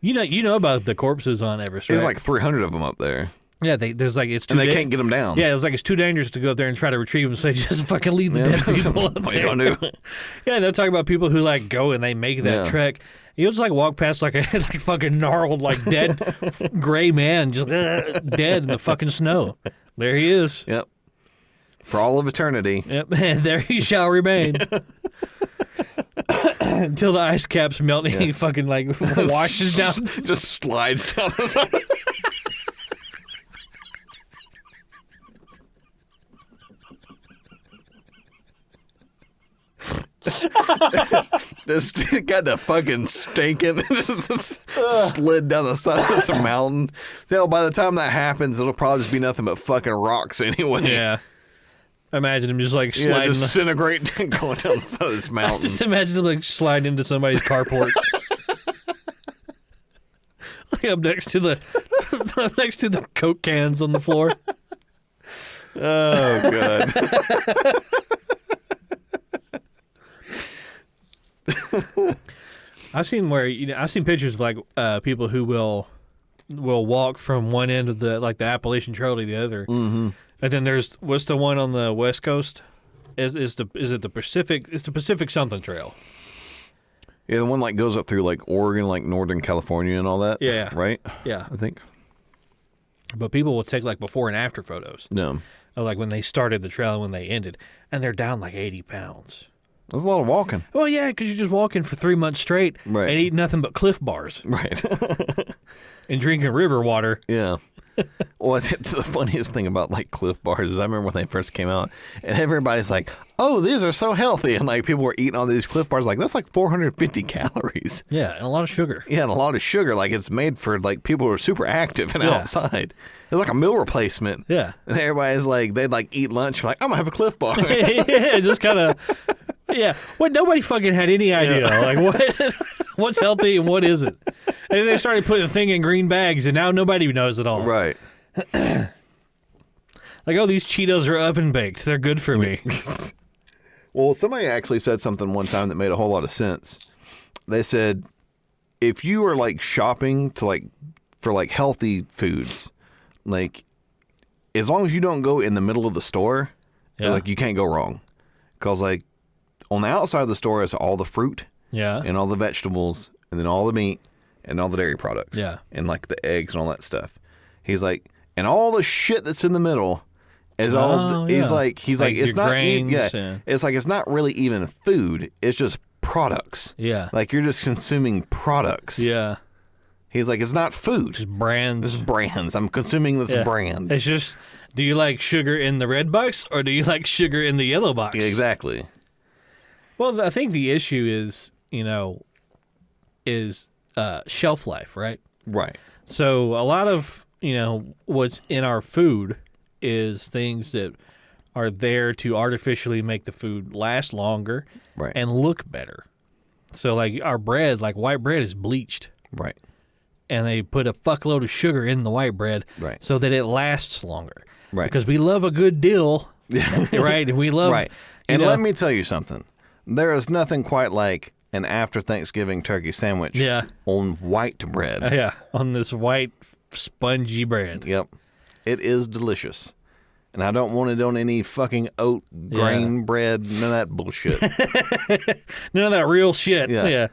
You know about the corpses on Everest, right? There's like 300 of them up there. Yeah, there's like it's too. And they can't get them down. Yeah, it's like it's too dangerous to go up there and try to retrieve them. So they just fucking leave the dead people up there. Don't do. Yeah, they'll talk about people who like go and they make that trek. You'll just like walk past like a like fucking gnarled like dead gray man just dead in the fucking snow. There he is. Yep. For all of eternity. Yep, and there he shall remain. Until the ice caps melt and he fucking like washes down. Just slides down the side. This got the fucking stinking. This slid down the side of this mountain. Hell, by the time that happens, it'll probably just be nothing but fucking rocks anyway. Yeah. Imagine him just like sliding. Yeah, disintegrate going down the side of this mountain. Just imagine him like sliding into somebody's carport. Like up next to the Coke cans on the floor. Oh god. I've seen pictures of like people who will walk from one end of the Appalachian Trail to the other. Mm-hmm. And then there's what's the one on the West Coast? Is it the Pacific? It's the Pacific something Trail. Yeah, the one like goes up through like Oregon, like Northern California and all that. Yeah. Right? Yeah. I think. But people will take like before and after photos. No. Of like when they started the trail and when they ended, and they're down like 80 pounds. That's a lot of walking. Well, yeah, because you're just walking for 3 months straight and eating nothing but Cliff Bars. Right. And drinking river water. Yeah. Well, the funniest thing about like Cliff Bars is I remember when they first came out, and everybody's like, "Oh, these are so healthy," and like people were eating all these Cliff Bars, like that's like 450 calories. Yeah, and a lot of sugar. Yeah, and a lot of sugar. Like it's made for like people who are super active and outside. It's like a meal replacement. Yeah, and everybody's like, they'd like eat lunch, like I'm gonna have a Cliff Bar. Yeah, just kind of. Yeah, what nobody fucking had any idea. Like what's healthy and what isn't. And they started putting the thing in green bags, and now nobody knows at all. Right. Like, oh, these Cheetos are oven baked. They're good for me. Well, somebody actually said something one time that made a whole lot of sense. They said, if you are like shopping to like for like healthy foods, like as long as you don't go in the middle of the store, like you can't go wrong. Because, like, on the outside of the store is all the fruit Yeah. and all the vegetables and then all the meat and all the dairy products. Yeah. And, like, the eggs and all that stuff. He's like, and all the shit that's in the middle is all, he's like, it's not, it's like, it's not really even food. It's just products. Yeah. Like, you're just consuming products. Yeah. He's like, it's not food. Just brands. It's brands. I'm consuming this brand. It's just, do you like sugar in the red box or do you like sugar in the yellow box? Yeah, exactly. Well, I think the issue is, shelf life, right? Right. So a lot of, what's in our food is things that are there to artificially make the food last longer and look better. So, like, our bread, like white bread is bleached. Right. And they put a fuckload of sugar in the white bread so that it lasts longer. Right. Because we love a good deal, right? And we love... Right. And let me tell you something. There is nothing quite like an after Thanksgiving turkey sandwich on white bread. Yeah, on this white, spongy bread. Yep. It is delicious. And I don't want it on any fucking oat grain bread, none of that bullshit. None of that real shit. Yeah.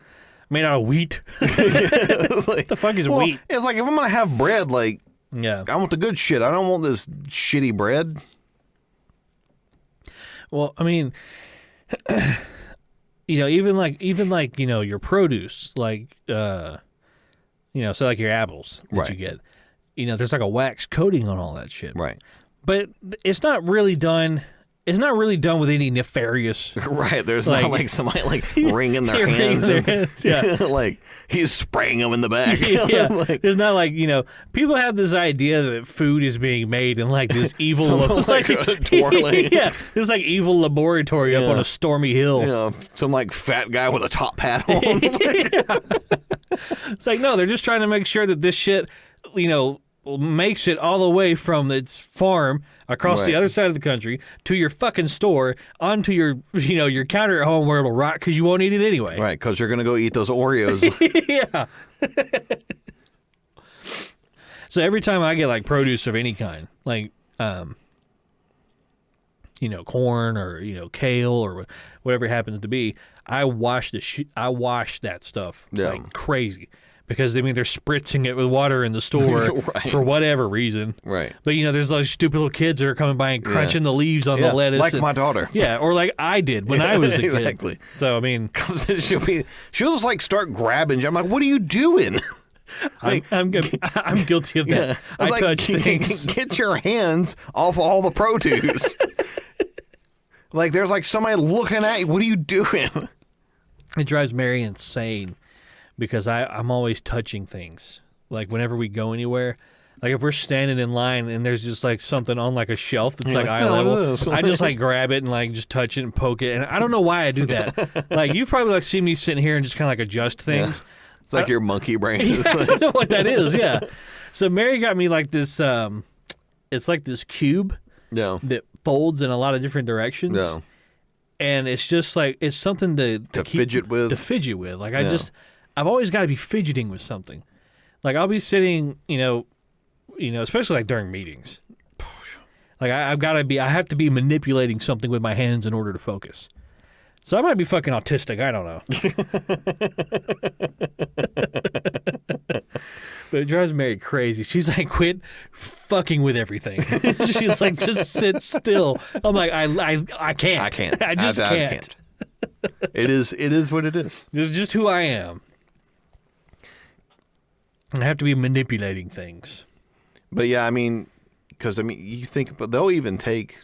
Made out of wheat. Like, the fuck is wheat? It's like, if I'm going to have bread, like, I want the good shit. I don't want this shitty bread. Well, I mean, even like your produce, like, so like your apples that you get, there's like a wax coating on all that shit. Right. But it's not really done. It's not really done with any nefarious. Right. There's not like somebody like wringing their hands. Yeah. Like he's spraying them in the back. Yeah. Like, there's not like, people have this idea that food is being made in like this evil, twirling. Yeah. There's like evil laboratory up on a stormy hill. Some like fat guy with a top hat on. It's like, no, they're just trying to make sure that this shit, makes it all the way from its farm across the other side of the country to your fucking store onto your your counter at home where it'll rot because you won't eat it anyway. Right, because you're gonna go eat those Oreos. Yeah. So every time I get like produce of any kind, like corn or kale or whatever it happens to be, I wash that stuff like crazy. Because, they're spritzing it with water in the store for whatever reason. Right. But, there's those stupid little kids that are coming by and crunching the leaves on the lettuce. Like my daughter. Yeah, or like I did when I was a kid. Exactly. So, I mean... she'll just, like, start grabbing. I'm like, what are you doing? Like, I'm guilty of that. I touch things. Get your hands off all the produce. Like, there's, like, somebody looking at you. What are you doing? It drives Mary insane. Because I'm always touching things. Like, whenever we go anywhere, like, if we're standing in line and there's just, like, something on, like, a shelf that's, like, eye level, I just, like, grab it and, like, just touch it and poke it. And I don't know why I do that. Like, you've probably, like, seen me sitting here and just kind of, like, adjust things. Yeah. It's like your monkey brain. I don't know what that is, yeah. So Mary got me, like, this, it's like this cube that folds in a lot of different directions. Yeah. And it's just, like, it's something to fidget with. To fidget with. Like, I've always got to be fidgeting with something. Like, I'll be sitting, especially like during meetings. Like, I have to be manipulating something with my hands in order to focus. So I might be fucking autistic. I don't know. But it drives Mary crazy. She's like, quit fucking with everything. She's like, just sit still. I'm like, I can't. I can't. I just can't. It is what it is. This is just who I am. I have to be manipulating things. But yeah, because you think, but they'll even take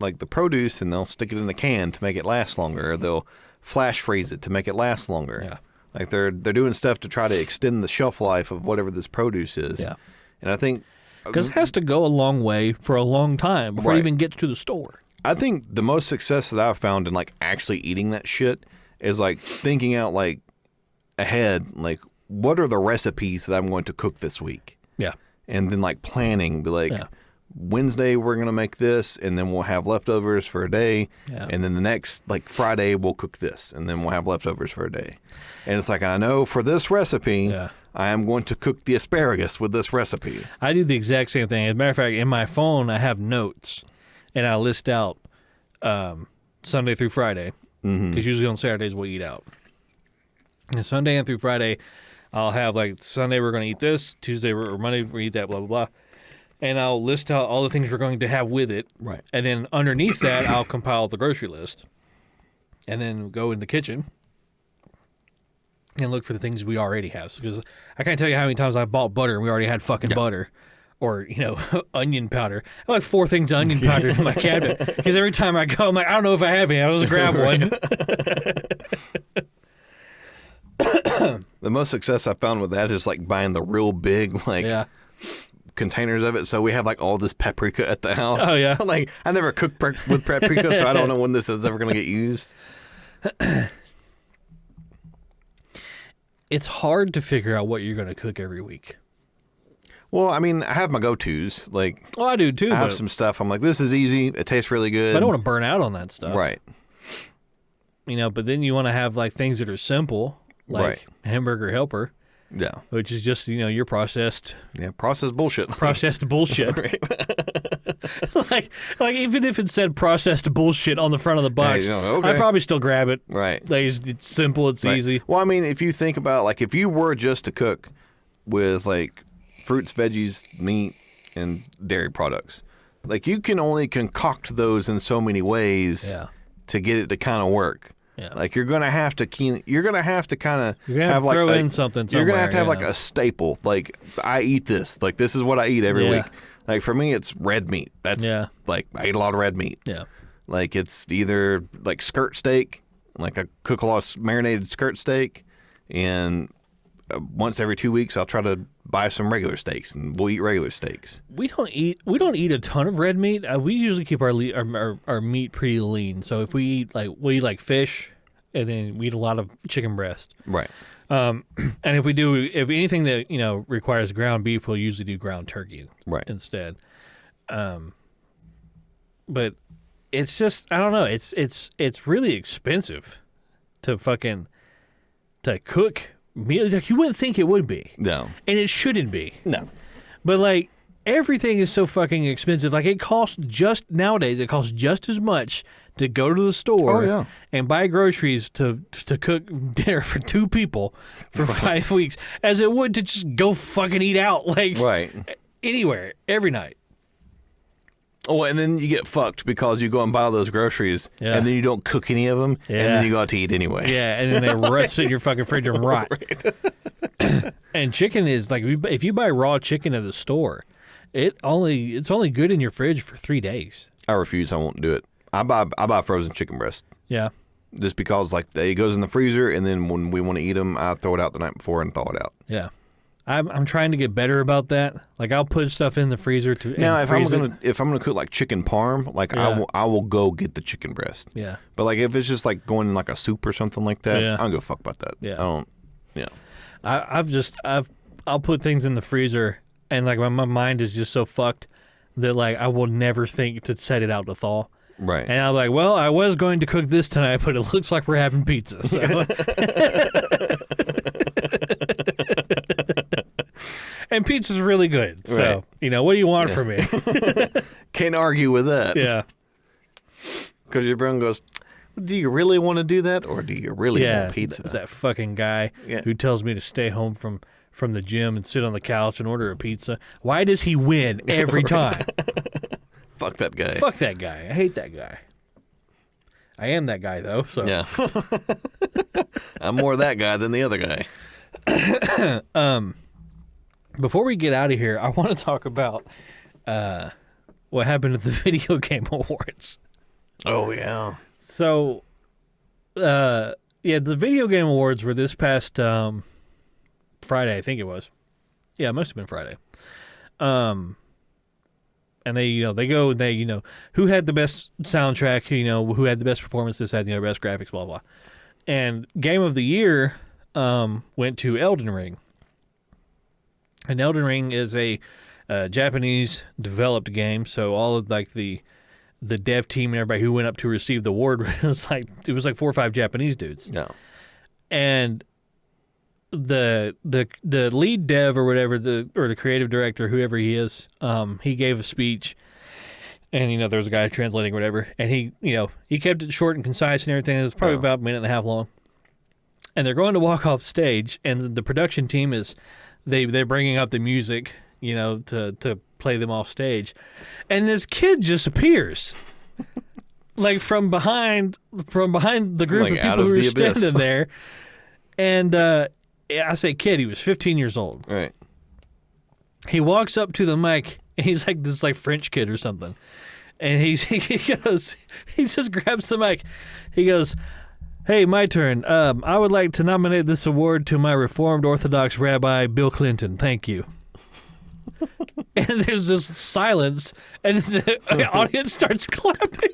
like the produce and they'll stick it in a can to make it last longer, or they'll flash freeze it to make it last longer. Yeah. Like they're doing stuff to try to extend the shelf life of whatever this produce is. Yeah. And I think because it has to go a long way for a long time before it even gets to the store. I think the most success that I've found in like actually eating that shit is like thinking out like ahead, like what are the recipes that I'm going to cook this week? Yeah. And then like planning, be like Wednesday we're going to make this and then we'll have leftovers for a day. Yeah. And then the next like Friday we'll cook this and then we'll have leftovers for a day. And it's like, I know for this recipe, I am going to cook the asparagus with this recipe. I do the exact same thing. As a matter of fact, in my phone, I have notes and I list out Sunday through Friday, because usually on Saturdays we'll eat out. And Sunday and through Friday, I'll have like Sunday we're going to eat this, Tuesday or Monday we eat that, blah blah blah, and I'll list out all the things we're going to have with it. Right. And then underneath that, I'll compile the grocery list, and then go in the kitchen and look for the things we already have. Because I can't tell you how many times I've bought butter and we already had fucking butter. Or, onion powder. I have like 4 things of onion powder in my cabinet. Because every time I go, I'm like, I don't know if I have any. I'll just grab one. The most success I found with that is like buying the real big containers of it. So we have like all this paprika at the house. Oh, yeah. Like I never cooked with paprika, so I don't know when this is ever going to get used. It's hard to figure out what you're going to cook every week. Well, I mean, I have my go-tos. Like, I do too. I have some stuff. I'm like, this is easy. It tastes really good. I don't want to burn out on that stuff. Right. But then you want to have like things that are simple, like hamburger helper. Yeah. Which is just, your processed. Yeah, processed bullshit. Processed bullshit. like even if it said processed bullshit on the front of the box, I'd probably still grab it. Right. Like it's simple, it's easy. Well, I mean, if you think about like if you were just to cook with like fruits, veggies, meat, and dairy products, like you can only concoct those in so many ways to get it to kind of work. Yeah. Like you're gonna have to kind of have like throw in something. You're gonna have to have like a staple. Like I eat this. Like this is what I eat every week. Like for me, it's red meat. That's like I eat a lot of red meat. Yeah. Like it's either like skirt steak. Like I cook a lot of marinated skirt steak, and once every 2 weeks I'll try to buy some regular steaks, and we'll eat regular steaks. We don't eat a ton of red meat. We usually keep our meat pretty lean. So if we eat like fish, and then we eat a lot of chicken breast. Right. And if anything that requires ground beef, we'll usually do ground turkey instead. But it's just I don't know. It's really expensive to cook. Like you wouldn't think it would be. No. And it shouldn't be. No. But like everything is so fucking expensive. Like nowadays it costs just as much to go to the store and buy groceries to cook dinner for 2 people for 5 weeks as it would to just go fucking eat out anywhere every night. Oh, and then you get fucked because you go and buy all those groceries, and then you don't cook any of them, and then you go out to eat anyway. Yeah, and then they sit in your fucking fridge and rot. And chicken is like, if you buy raw chicken at the store, it's only good in your fridge for 3 days. I refuse. I won't do it. I buy frozen chicken breast. Yeah. Just because like it goes in the freezer, and then when we want to eat them, I throw it out the night before and thaw it out. Yeah. I'm trying to get better about that. Like I'll put stuff in the freezer to now. If I'm gonna cook like chicken parm, like I will go get the chicken breast. Yeah. But like if it's just like going in like a soup or something like that, I don't give a fuck about that. Yeah. I don't. Yeah. I'll put things in the freezer, and like my mind is just so fucked that like I will never think to set it out to thaw. Right. And I'm like, well, I was going to cook this tonight, but it looks like we're having pizza. So. And pizza's really good. So, what do you want from me? Can't argue with that. Yeah. Because your brain goes, do you really want to do that, or do you really want pizza? It's that fucking guy who tells me to stay home from the gym and sit on the couch and order a pizza. Why does he win every time? Fuck that guy. Fuck that guy. I hate that guy. I am that guy, though. So. Yeah. I'm more that guy than the other guy. Before we get out of here, I want to talk about what happened at the Video Game Awards. Oh, yeah. So, the Video Game Awards were this past Friday, I think it was. Yeah, it must have been Friday. And they go, who had the best soundtrack, who had the best performances, had the best graphics, blah, blah. And Game of the Year went to Elden Ring. And Elden Ring is a Japanese developed game, so all of like the dev team and everybody who went up to receive the award was like 4 or 5 Japanese dudes. Yeah. And the lead dev or whatever, or the creative director, whoever he is, he gave a speech And, there was a guy translating or whatever. And he kept it short and concise and everything. It was probably about a minute and a half long. And they're going to walk off stage, and the production team is, they're bringing up the music, to play them off stage. And this kid just appears. Like from behind the group of people who were standing there. And I say kid, he was 15 years old. Right. He walks up to the mic, and he's like this French kid or something. And he just grabs the mic. He goes, "Hey, my turn. I would like to nominate this award to my Reformed Orthodox Rabbi, Bill Clinton. Thank you." And there's this silence, and the audience starts clapping.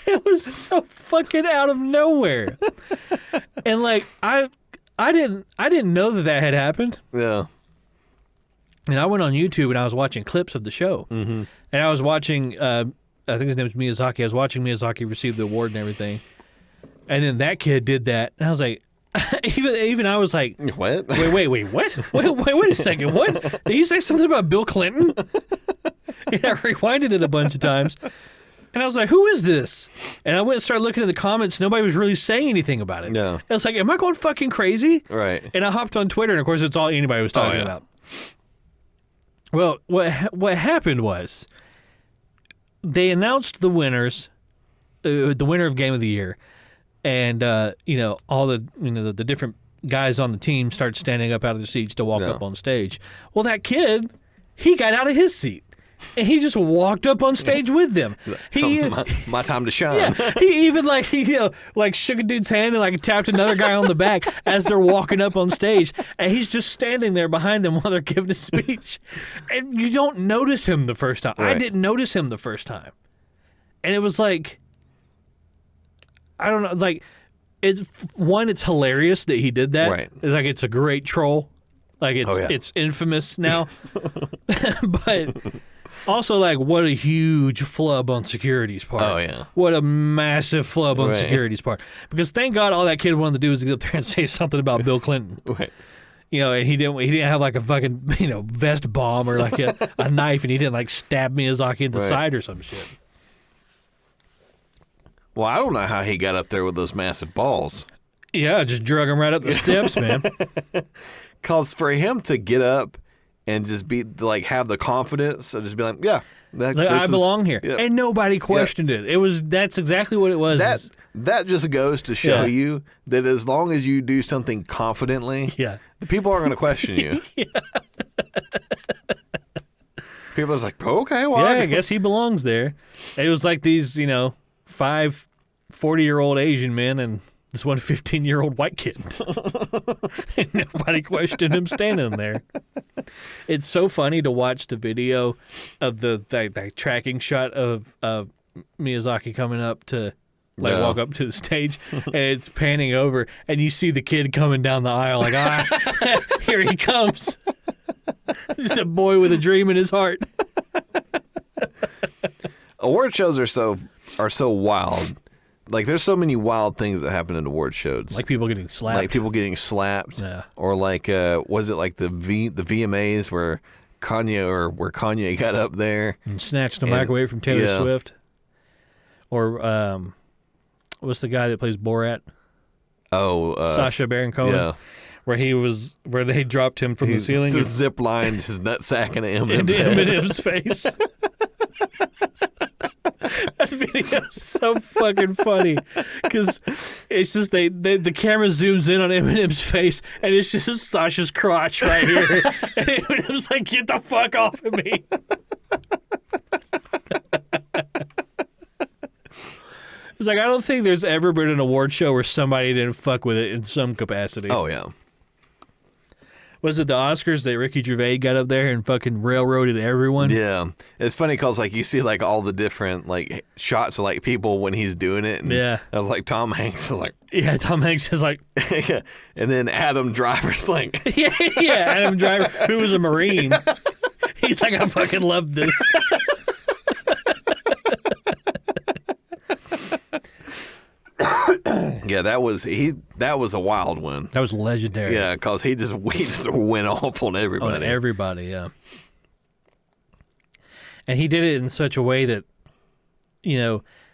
It was so fucking out of nowhere. And I didn't know that had happened. Yeah. And I went on YouTube and I was watching clips of the show. Mm-hmm. And I was watching, I think his name was Miyazaki. I was watching Miyazaki receive the award and everything. And then that kid did that. And I was like, even I was like, what? Wait, what? Wait a second. What? Did he say something about Bill Clinton? And I rewinded it a bunch of times. And I was like, who is this? And I went and started looking at the comments. Nobody was really saying anything about it. No. I was like, am I going fucking crazy? Right. And I hopped on Twitter, and of course, it's all anybody was talking about. Well, what happened was they announced the winners, the winner of Game of the Year, and all the different guys on the team start standing up out of their seats to walk up on stage. Well, that kid, he got out of his seat. And he just walked up on stage with them. My time to shine. Yeah, he even shook a dude's hand and tapped another guy on the back as they're walking up on stage. And he's just standing there behind them while they're giving a speech. And you don't notice him the first time. Right. I didn't notice him the first time. And it was like, I don't know, it's hilarious that he did that. Right. It's a great troll. It's infamous now. But also, what a huge flub on security's part. Oh, yeah. What a massive flub on security's part. Because thank God all that kid wanted to do was get up there and say something about Bill Clinton. Right. And he didn't have a fucking, vest bomb or a knife, and he didn't stab Miyazaki in the side or some shit. Well, I don't know how he got up there with those massive balls. Yeah, just drug him right up the steps, man. Because for him to get up and just be have the confidence of just be like, yeah, I belong here, and nobody questioned it. That's exactly what it was. That just goes to show you that as long as you do something confidently, the people aren't going to question you. People are like, okay, well, I guess he belongs there. It was like these, 5 40-year-old Asian men and this one 15-year-old white kid. And nobody questioned him standing there. It's so funny to watch the video of the tracking shot of Miyazaki coming up to walk up to the stage, and it's panning over, and you see the kid coming down the aisle here he comes. Just a boy with a dream in his heart. Award shows are so wild. There's so many wild things that happen in award shows. Like people getting slapped. Yeah. Or was it the VMAs where Kanye got up there and snatched the mic away from Taylor Swift? Or what's the guy that plays Borat? Oh, Sacha Baron Cohen. Yeah. Where they dropped him from the ceiling. He zip-lined his nutsack into Eminem's face. That video is so fucking funny because it's just the camera zooms in on Eminem's face and it's just Sasha's crotch right here, and Eminem's like, "Get the fuck off of me!" It's I don't think there's ever been an award show where somebody didn't fuck with it in some capacity. Oh yeah. Was it the Oscars that Ricky Gervais got up there and fucking railroaded everyone? Yeah. It's funny because, you see, all the different, shots of, people when he's doing it. And I was like, Tom Hanks was like... Yeah, Tom Hanks is like... Yeah. And then Adam Driver's like... yeah, Adam Driver, who was a Marine. He's like, I fucking love this. Yeah, that was a wild one. That was legendary. Yeah, because he just went off on everybody. On everybody, yeah. And he did it in such a way that,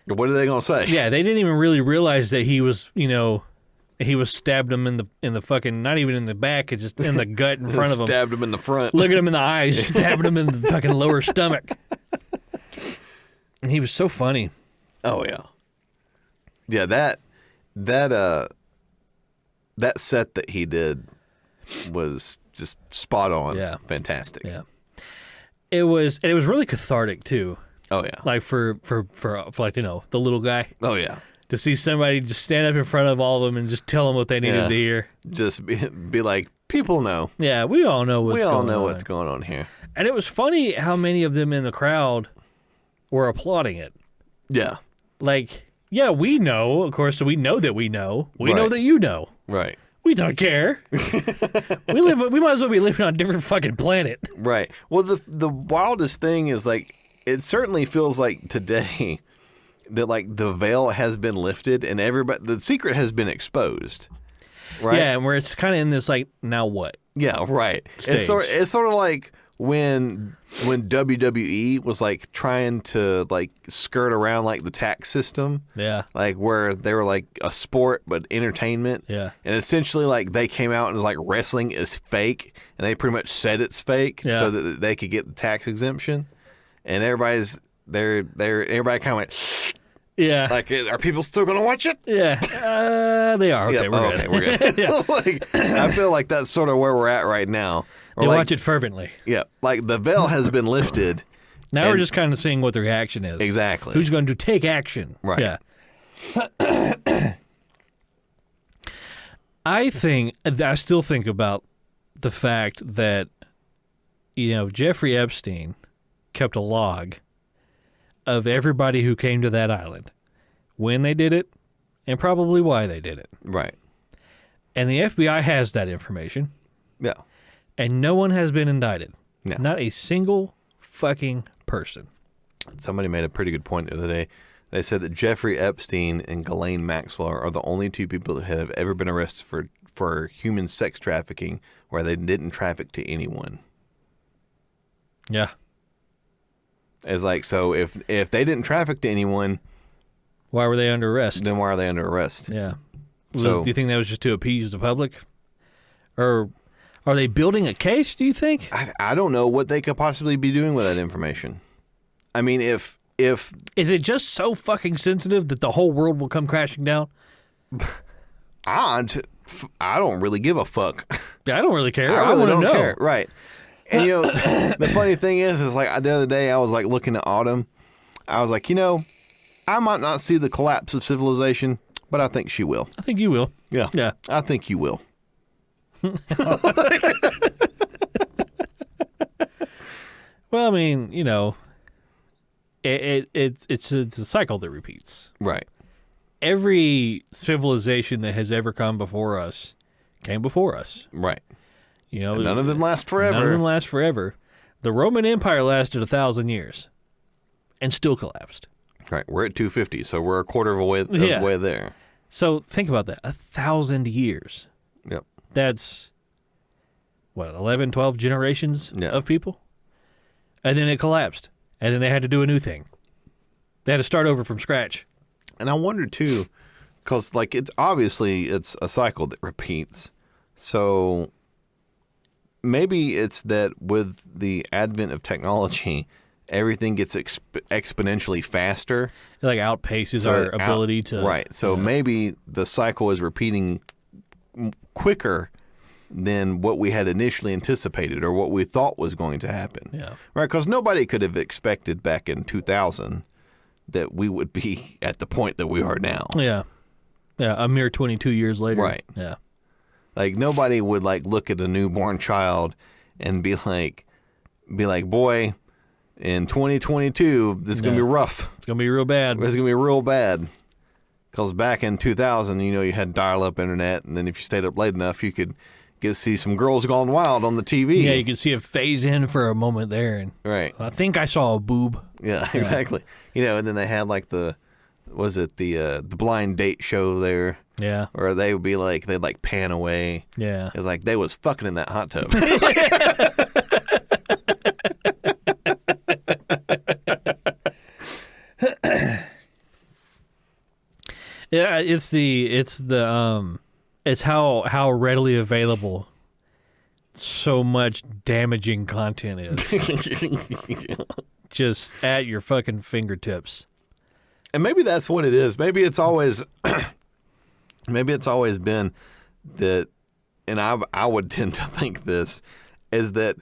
What are they gonna say? yeah, they didn't even really realize that he was, he was stabbed him in the fucking, not even in the back, it's just in the gut in front of him. Stabbed him in the front. Looking him in the eyes, stabbing him in the fucking lower stomach. And he was so funny. Oh yeah. Yeah, that set that he did was just spot on. Yeah. Fantastic. Yeah. It was really cathartic too. Oh yeah. Like for like, the little guy. Oh yeah. To see somebody just stand up in front of all of them and just tell them what they needed to hear. Just be like, people know. Yeah, we all know what's going on. We all know what's going on here. And it was funny how many of them in the crowd were applauding it. Yeah. Like, yeah, we know, of course, so we know that we know. We know that you know. Right. We don't care. We might as well be living on a different fucking planet. Right. Well, the wildest thing is, like, it certainly feels like today that, like, the veil has been lifted and the secret has been exposed. Right? Yeah, and where it's kind of in this, like, now what? Yeah, right. Stage. It's sort of like when WWE was, like, trying to, like, skirt around, like, the tax system. Yeah. Like, where they were, like, a sport but entertainment. Yeah. And essentially, like, they came out and was like, wrestling is fake, and they pretty much said it's fake so that they could get the tax exemption. And everybody kind of went, yeah. like, are people still going to watch it? Yeah. They are. Okay, Yep. we're good. Okay, we're good. Yeah. Like, I feel like that's sort of where we're at right now. They Like, watch it fervently. yeah, like the veil has been lifted. Now we're just kind of seeing what the reaction is. Exactly. Who's going to take action? Right. Yeah. I still think about the fact that, Jeffrey Epstein kept a log of everybody who came to that island, when they did it, and probably why they did it. Right. And the FBI has that information, Yeah. and no one has been indicted. Yeah. Not a single fucking person. Somebody made a pretty good point the other day. They said that Jeffrey Epstein and Ghislaine Maxwell are the only two people that have ever been arrested for human sex trafficking where they didn't traffic to anyone. Yeah. It's like, so if they didn't traffic to anyone, Why were they under arrest? then why are they under arrest? Yeah. So- Do you think that was just to appease the public? Or are they building a case, do you think? I don't know what they could possibly be doing with that information. I mean, if Is it just so fucking sensitive that the whole world will come crashing down? I don't really give a fuck. Yeah, I don't really care. I really want to don't know. care. Right. And the funny thing is like the other day I was like looking at Autumn. I was like, I might not see the collapse of civilization, but I think she will. I think you will. Yeah. Yeah. I think you will. Well, I mean, it's a cycle that repeats. Right. Every civilization that has ever come before us came before us. Right. And none of them last forever. None of them last forever. The Roman Empire lasted 1,000 years and still collapsed. Right. We're at 250, so we're a quarter of the way there. So think about that. 1,000 years. Yep. That's, 11, 12 generations of people? And then it collapsed. And then they had to do a new thing. They had to start over from scratch. And I wonder, too, because, like, it's a cycle that repeats. So maybe it's that with the advent of technology, everything gets exponentially faster. It like outpaces our ability to... Right. So maybe the cycle is repeating quicker than what we had initially anticipated or what we thought was going to happen. Yeah. Right. Because nobody could have expected back in 2000 that we would be at the point that we are now. Yeah. Yeah. A mere 22 years later. Right. Yeah. Like nobody would like look at a newborn child and be like, boy, in 2022, this is going to be rough. It's going to be real bad. It's going to be real bad. Because back in 2000, you had dial-up internet, and then if you stayed up late enough, you could get to see some Girls Gone Wild on the TV. Yeah, you could see it phase in for a moment there. And right. I think I saw a boob. Yeah, exactly. And then they had like the blind date show there. Yeah. Or they would be like, they'd like pan away. Yeah. It's like they was fucking in that hot tub. Yeah, it's how readily available so much damaging content is. Just at your fucking fingertips. And maybe that's what it is. Maybe it's always been that, and I would tend to think this, is that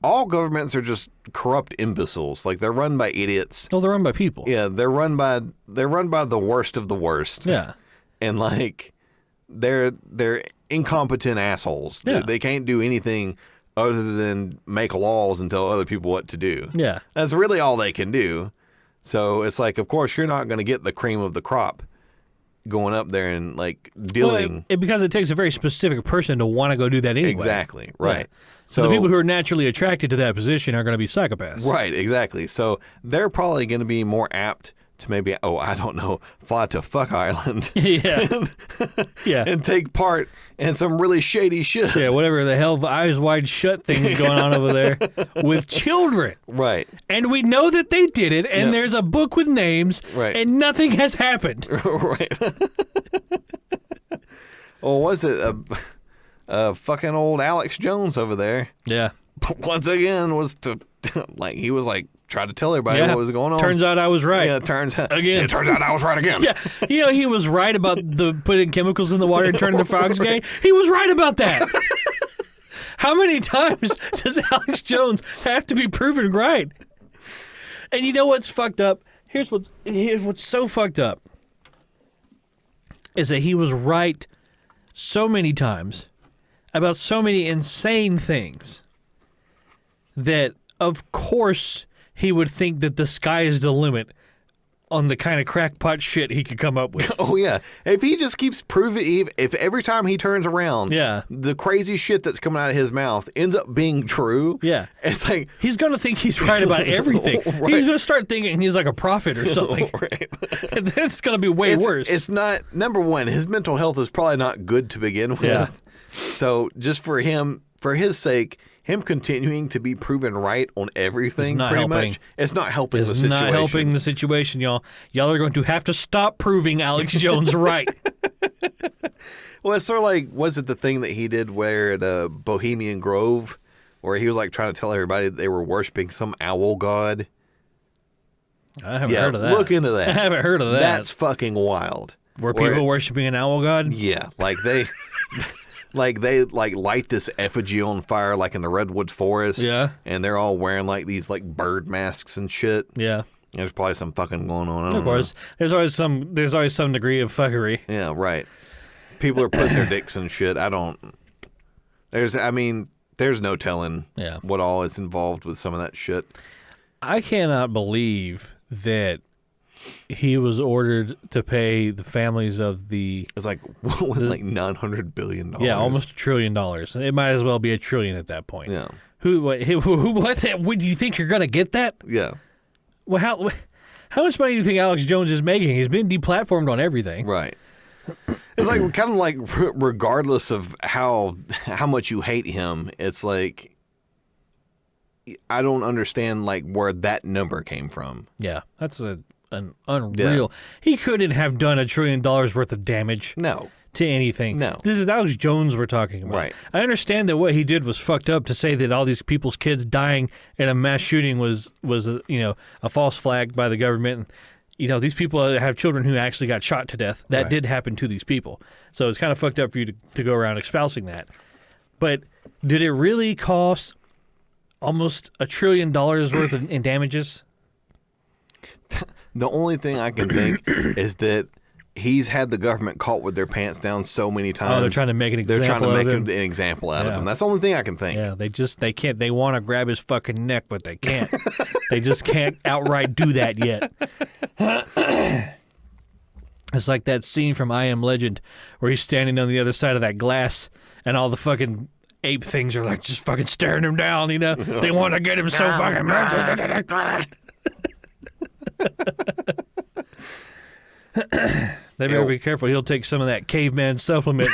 all governments are just corrupt imbeciles. Like, they're run by idiots. Well, they're run by people. Yeah, they're run by the worst of the worst. Yeah. And like they're incompetent assholes. Yeah. They can't do anything other than make laws and tell other people what to do. Yeah. That's really all they can do. So it's like, of course, you're not going to get the cream of the crop going up there and like dealing. Well, because it takes a very specific person to want to go do that anyway. Exactly. Right. Yeah. So the people who are naturally attracted to that position are going to be psychopaths. Right. Exactly. So they're probably going to be more apt to maybe, I don't know, fly to Fuck Island. Yeah. Yeah. And take part in some really shady shit. Yeah, whatever the hell eyes wide shut thing's going on over there with children. Right. And we know that they did it, and there's a book with names, right. and nothing has happened. Right. Well, was it a fucking old Alex Jones over there? Yeah. Once again, was to he was like trying to tell everybody what was going on. Turns out I was right. Yeah, it turns out I was right again. Yeah, he was right about the putting chemicals in the water and turning the frogs gay. He was right about that. How many times does Alex Jones have to be proven right? And you know what's fucked up? Here's what's so fucked up is that he was right so many times about so many insane things that, of course, he would think that the sky is the limit on the kind of crackpot shit he could come up with. Oh, yeah. If he just keeps proving, if every time he turns around, yeah, the crazy shit that's coming out of his mouth ends up being true, yeah, it's like... He's going to think he's right about everything. Right. He's going to start thinking he's like a prophet or something. Right. And then it's going to be way worse. It's not... Number one, his mental health is probably not good to begin with. Yeah. So just for his sake... Him continuing to be proven right on everything, pretty much, it's not helping the situation. It's not helping the situation, y'all. Y'all are going to have to stop proving Alex Jones right. Well, it's sort of like, was it the thing that he did where at Bohemian Grove, where he was like trying to tell everybody that they were worshiping some owl god? I haven't heard of that. Look into that. I haven't heard of that. That's fucking wild. Were people worshiping an owl god? Yeah, like they... Like they light this effigy on fire like in the redwood forest. Yeah. And they're all wearing like these like bird masks and shit. Yeah. There's probably some fucking going on. Of course. There's always some degree of fuckery. Yeah, right. People are putting their dicks in shit. There's no telling what all is involved with some of that shit. I cannot believe that he was ordered to pay the families of the... It was like, what was like $900 billion? Yeah, almost $1 trillion. It might as well be $1 trillion at that point. Yeah. What do you think you're going to get that? Yeah. Well, how much money do you think Alex Jones is making? He's been deplatformed on everything. Right. It's like, kind of like, regardless of how much you hate him, it's like, I don't understand like where that number came from. Yeah, that's an unreal. Yeah. He couldn't have done $1 trillion worth of damage. No. To anything. No. This is Alex Jones we're talking about. Right. I understand that what he did was fucked up. To say that all these people's kids dying in a mass shooting was a false flag by the government. These people have children who actually got shot to death. That did happen to these people. So it's kind of fucked up for you to go around espousing that. But did it really cost almost $1 trillion worth in damages? The only thing I can think is that he's had the government caught with their pants down so many times. Oh, they're trying to make an example an example out of him. That's the only thing I can think. Yeah, they can't. They want to grab his fucking neck, but they can't. They just can't outright do that yet. It's like that scene from I Am Legend where he's standing on the other side of that glass and all the fucking ape things are like just fucking staring him down, They want to get him so fucking... They better be careful. He'll take some of that caveman supplement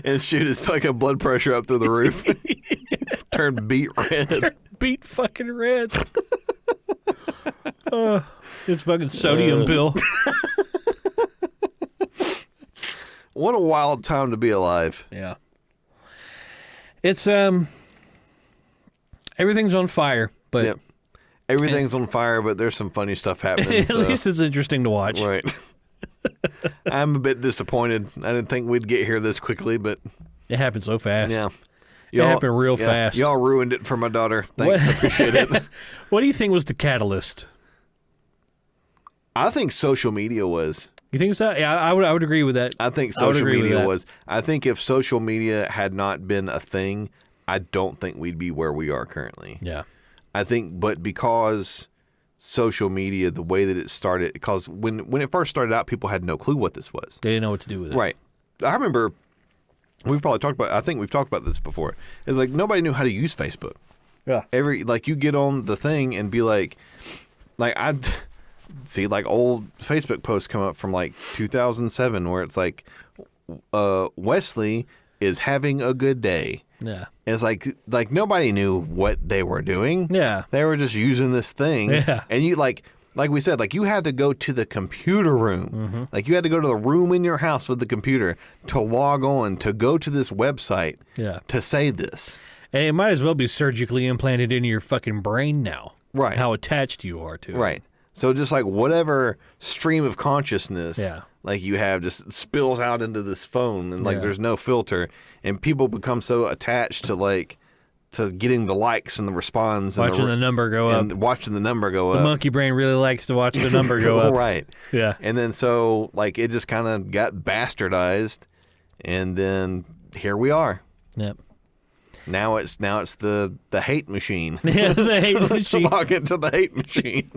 and shoot his fucking blood pressure up through the roof. Turn beet red. Beet fucking red. It's fucking sodium pill. What a wild time to be alive. Yeah. It's everything's on fire, but Yep. Everything's on fire, but there's some funny stuff happening. at least it's interesting to watch. Right. I'm a bit disappointed. I didn't think we'd get here this quickly, but It happened so fast. yeah. It happened real fast. Y'all ruined it for my daughter. Thanks, I appreciate it. What do you think was the catalyst? I think social media was. You think so? Yeah, I would agree with that. I think I would social agree with media that. was. I think if social media had not been a thing, I don't think we'd be where we are currently. Yeah. I think, but because social media, the way that it started, because when it first started out, people had no clue what this was. They didn't know what to do with it. Right. I remember we've probably talked about. I think we've talked about this before. It's like nobody knew how to use Facebook. Yeah. You get on the thing and be like I'd see like old Facebook posts come up from like 2007 where it's like Wesley is having a good day. Yeah. It's like nobody knew what they were doing. Yeah. They were just using this thing. Yeah. And you like we said, like you had to go to the computer room. Mm-hmm. Like you had to go to the room in your house with the computer to log on, to go to this website Yeah. to say this. And it might as well be surgically implanted into your fucking brain now. Right. How attached you are to it. Right. So just like whatever stream of consciousness Yeah. like you have just spills out into this phone and like Yeah. there's no filter and people become so attached to getting the likes and the responds Watching and the number go up. and watching the number go The up. monkey brain really likes to watch the number go up. Right. Yeah. And then so like it just kind of got bastardized and then here we are. Yep. Now it's the hate machine. Yeah, the hate machine. Log into the hate machine.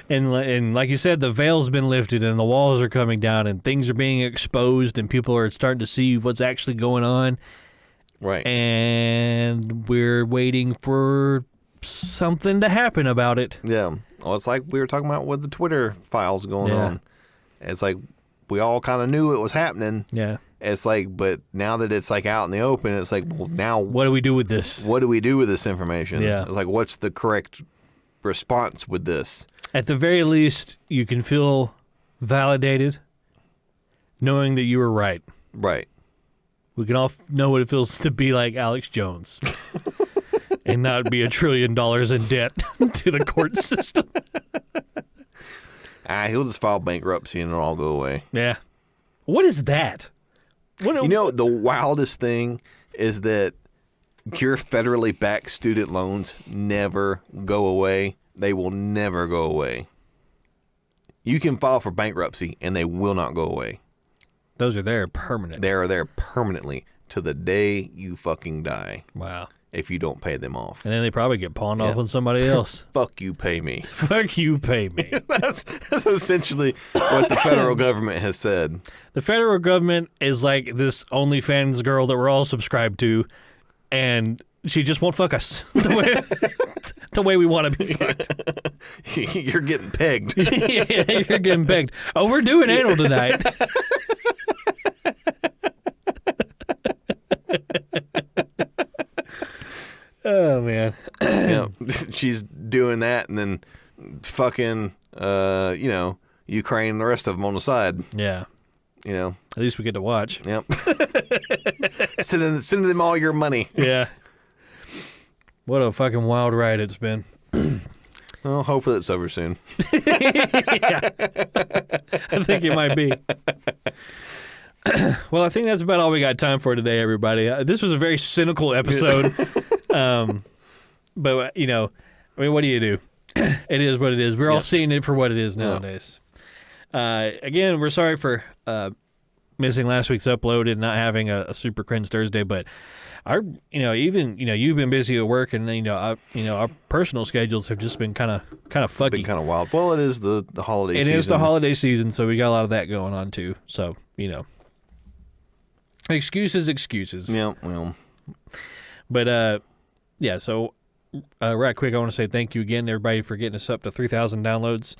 And like you said, the veil's been lifted and the walls are coming down and things are being exposed and people are starting to see what's actually going on. Right. And we're waiting for something to happen about it. Yeah. Well, it's like we were talking about with the Twitter files going Yeah. on. It's like we all kind of knew it was happening. Yeah. It's like, but now that it's like out in the open, it's like, well, now What do we do with this? what do we do with this information? Yeah. It's like, what's the correct response with this? At the very least, you can feel validated knowing that you were right. Right. We can all know what it feels to be like Alex Jones and not be $1 trillion in debt to the court system. He'll just file bankruptcy and it'll all go away. Yeah. What is that? What You know, the wildest thing is that your federally backed student loans never go away. They will never go away. You can file for bankruptcy and they will not go away. Those are there permanent. They are there permanently to the day you fucking die Wow. if you don't pay them off. And then they probably get pawned off Yeah. on somebody else. Fuck you, pay me. Fuck you, pay me. That's essentially what the federal government has said. The federal government is like this OnlyFans girl that we're all subscribed to, and she just won't fuck us the way we want to be fucked. You're getting pegged. Yeah, you're getting begged. Oh, we're doing anal tonight. Oh, man. She's doing that, and then fucking, Ukraine and the rest of them on the side. Yeah. At least we get to watch. Yep. Sending them all your money. Yeah. What a fucking wild ride it's been. Well, hopefully it's over soon. Yeah. I think it might be. Well, I think that's about all we got time for today, everybody. This was a very cynical episode. But, what do you do? It is what it is. We're all seeing it for what it is nowadays. Again, we're sorry for missing last week's upload and not having a Super Cringe Thursday, but you've been busy at work, and our personal schedules have just been kind of fucky. Been kind of wild. Well, it is the holiday season. It is the holiday season, so we got a lot of that going on too. So excuses. Yeah. Well. But so right quick, I want to say thank you again to everybody for getting us up to 3,000 downloads.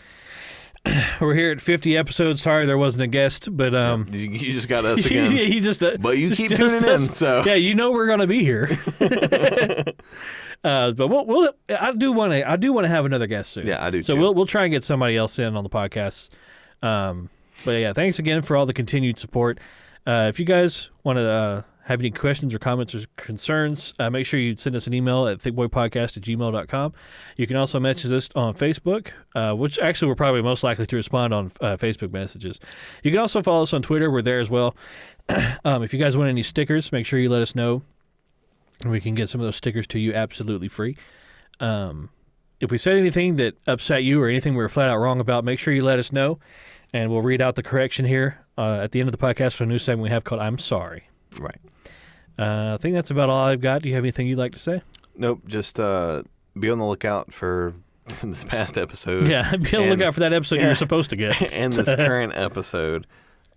We're here at 50 episodes. Sorry there wasn't a guest, but you just got us again. he just but you keep tuning in, so yeah, we're gonna be here. But I do want to have another guest soon. Yeah, I do. So too. we'll try and get somebody else in on the podcast. But yeah, thanks again for all the continued support. If you guys want to have any questions or comments or concerns, make sure you send us an email at thiccboipodcast@gmail.com. You can also message us on Facebook, which actually we're probably most likely to respond on Facebook messages. You can also follow us on Twitter. We're there as well. If you guys want any stickers, make sure you let us know. And we can get some of those stickers to you absolutely free. If we said anything that upset you or anything we were flat out wrong about, make sure you let us know. And we'll read out the correction here at the end of the podcast for a new segment we have called I'm Sorry. Right. I think that's about all I've got. Do you have anything you'd like to say? Nope. Just be on the lookout for this past episode. Yeah, be on the lookout for that episode you're supposed to get. And this current episode.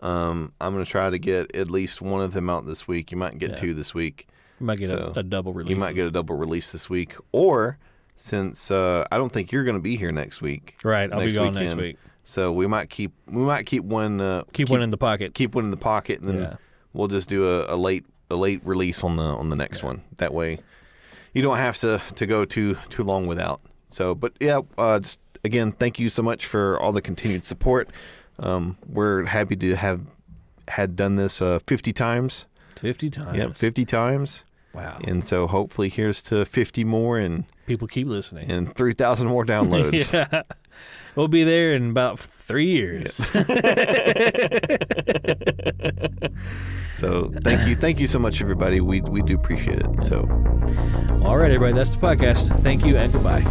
I'm going to try to get at least one of them out this week. You might get two this week. You might get a double release. You might get a double release this week. Or since I don't think you're going to be here next week. Right, I'll be gone next week. So we might keep one keep one in the pocket. Keep one in the pocket, and then we'll just do a late release on the next one. That way, you don't have to go too long without. So, but yeah, just again, thank you so much for all the continued support. We're happy to had done this 50 times. 50 times. Yep, 50 times. Wow. And so hopefully here's to 50 more and people keep listening. And 3,000 more downloads. Yeah. We'll be there in about 3 years. So thank you so much, everybody. We do appreciate it. So, all right, everybody, that's the podcast. Thank you and goodbye.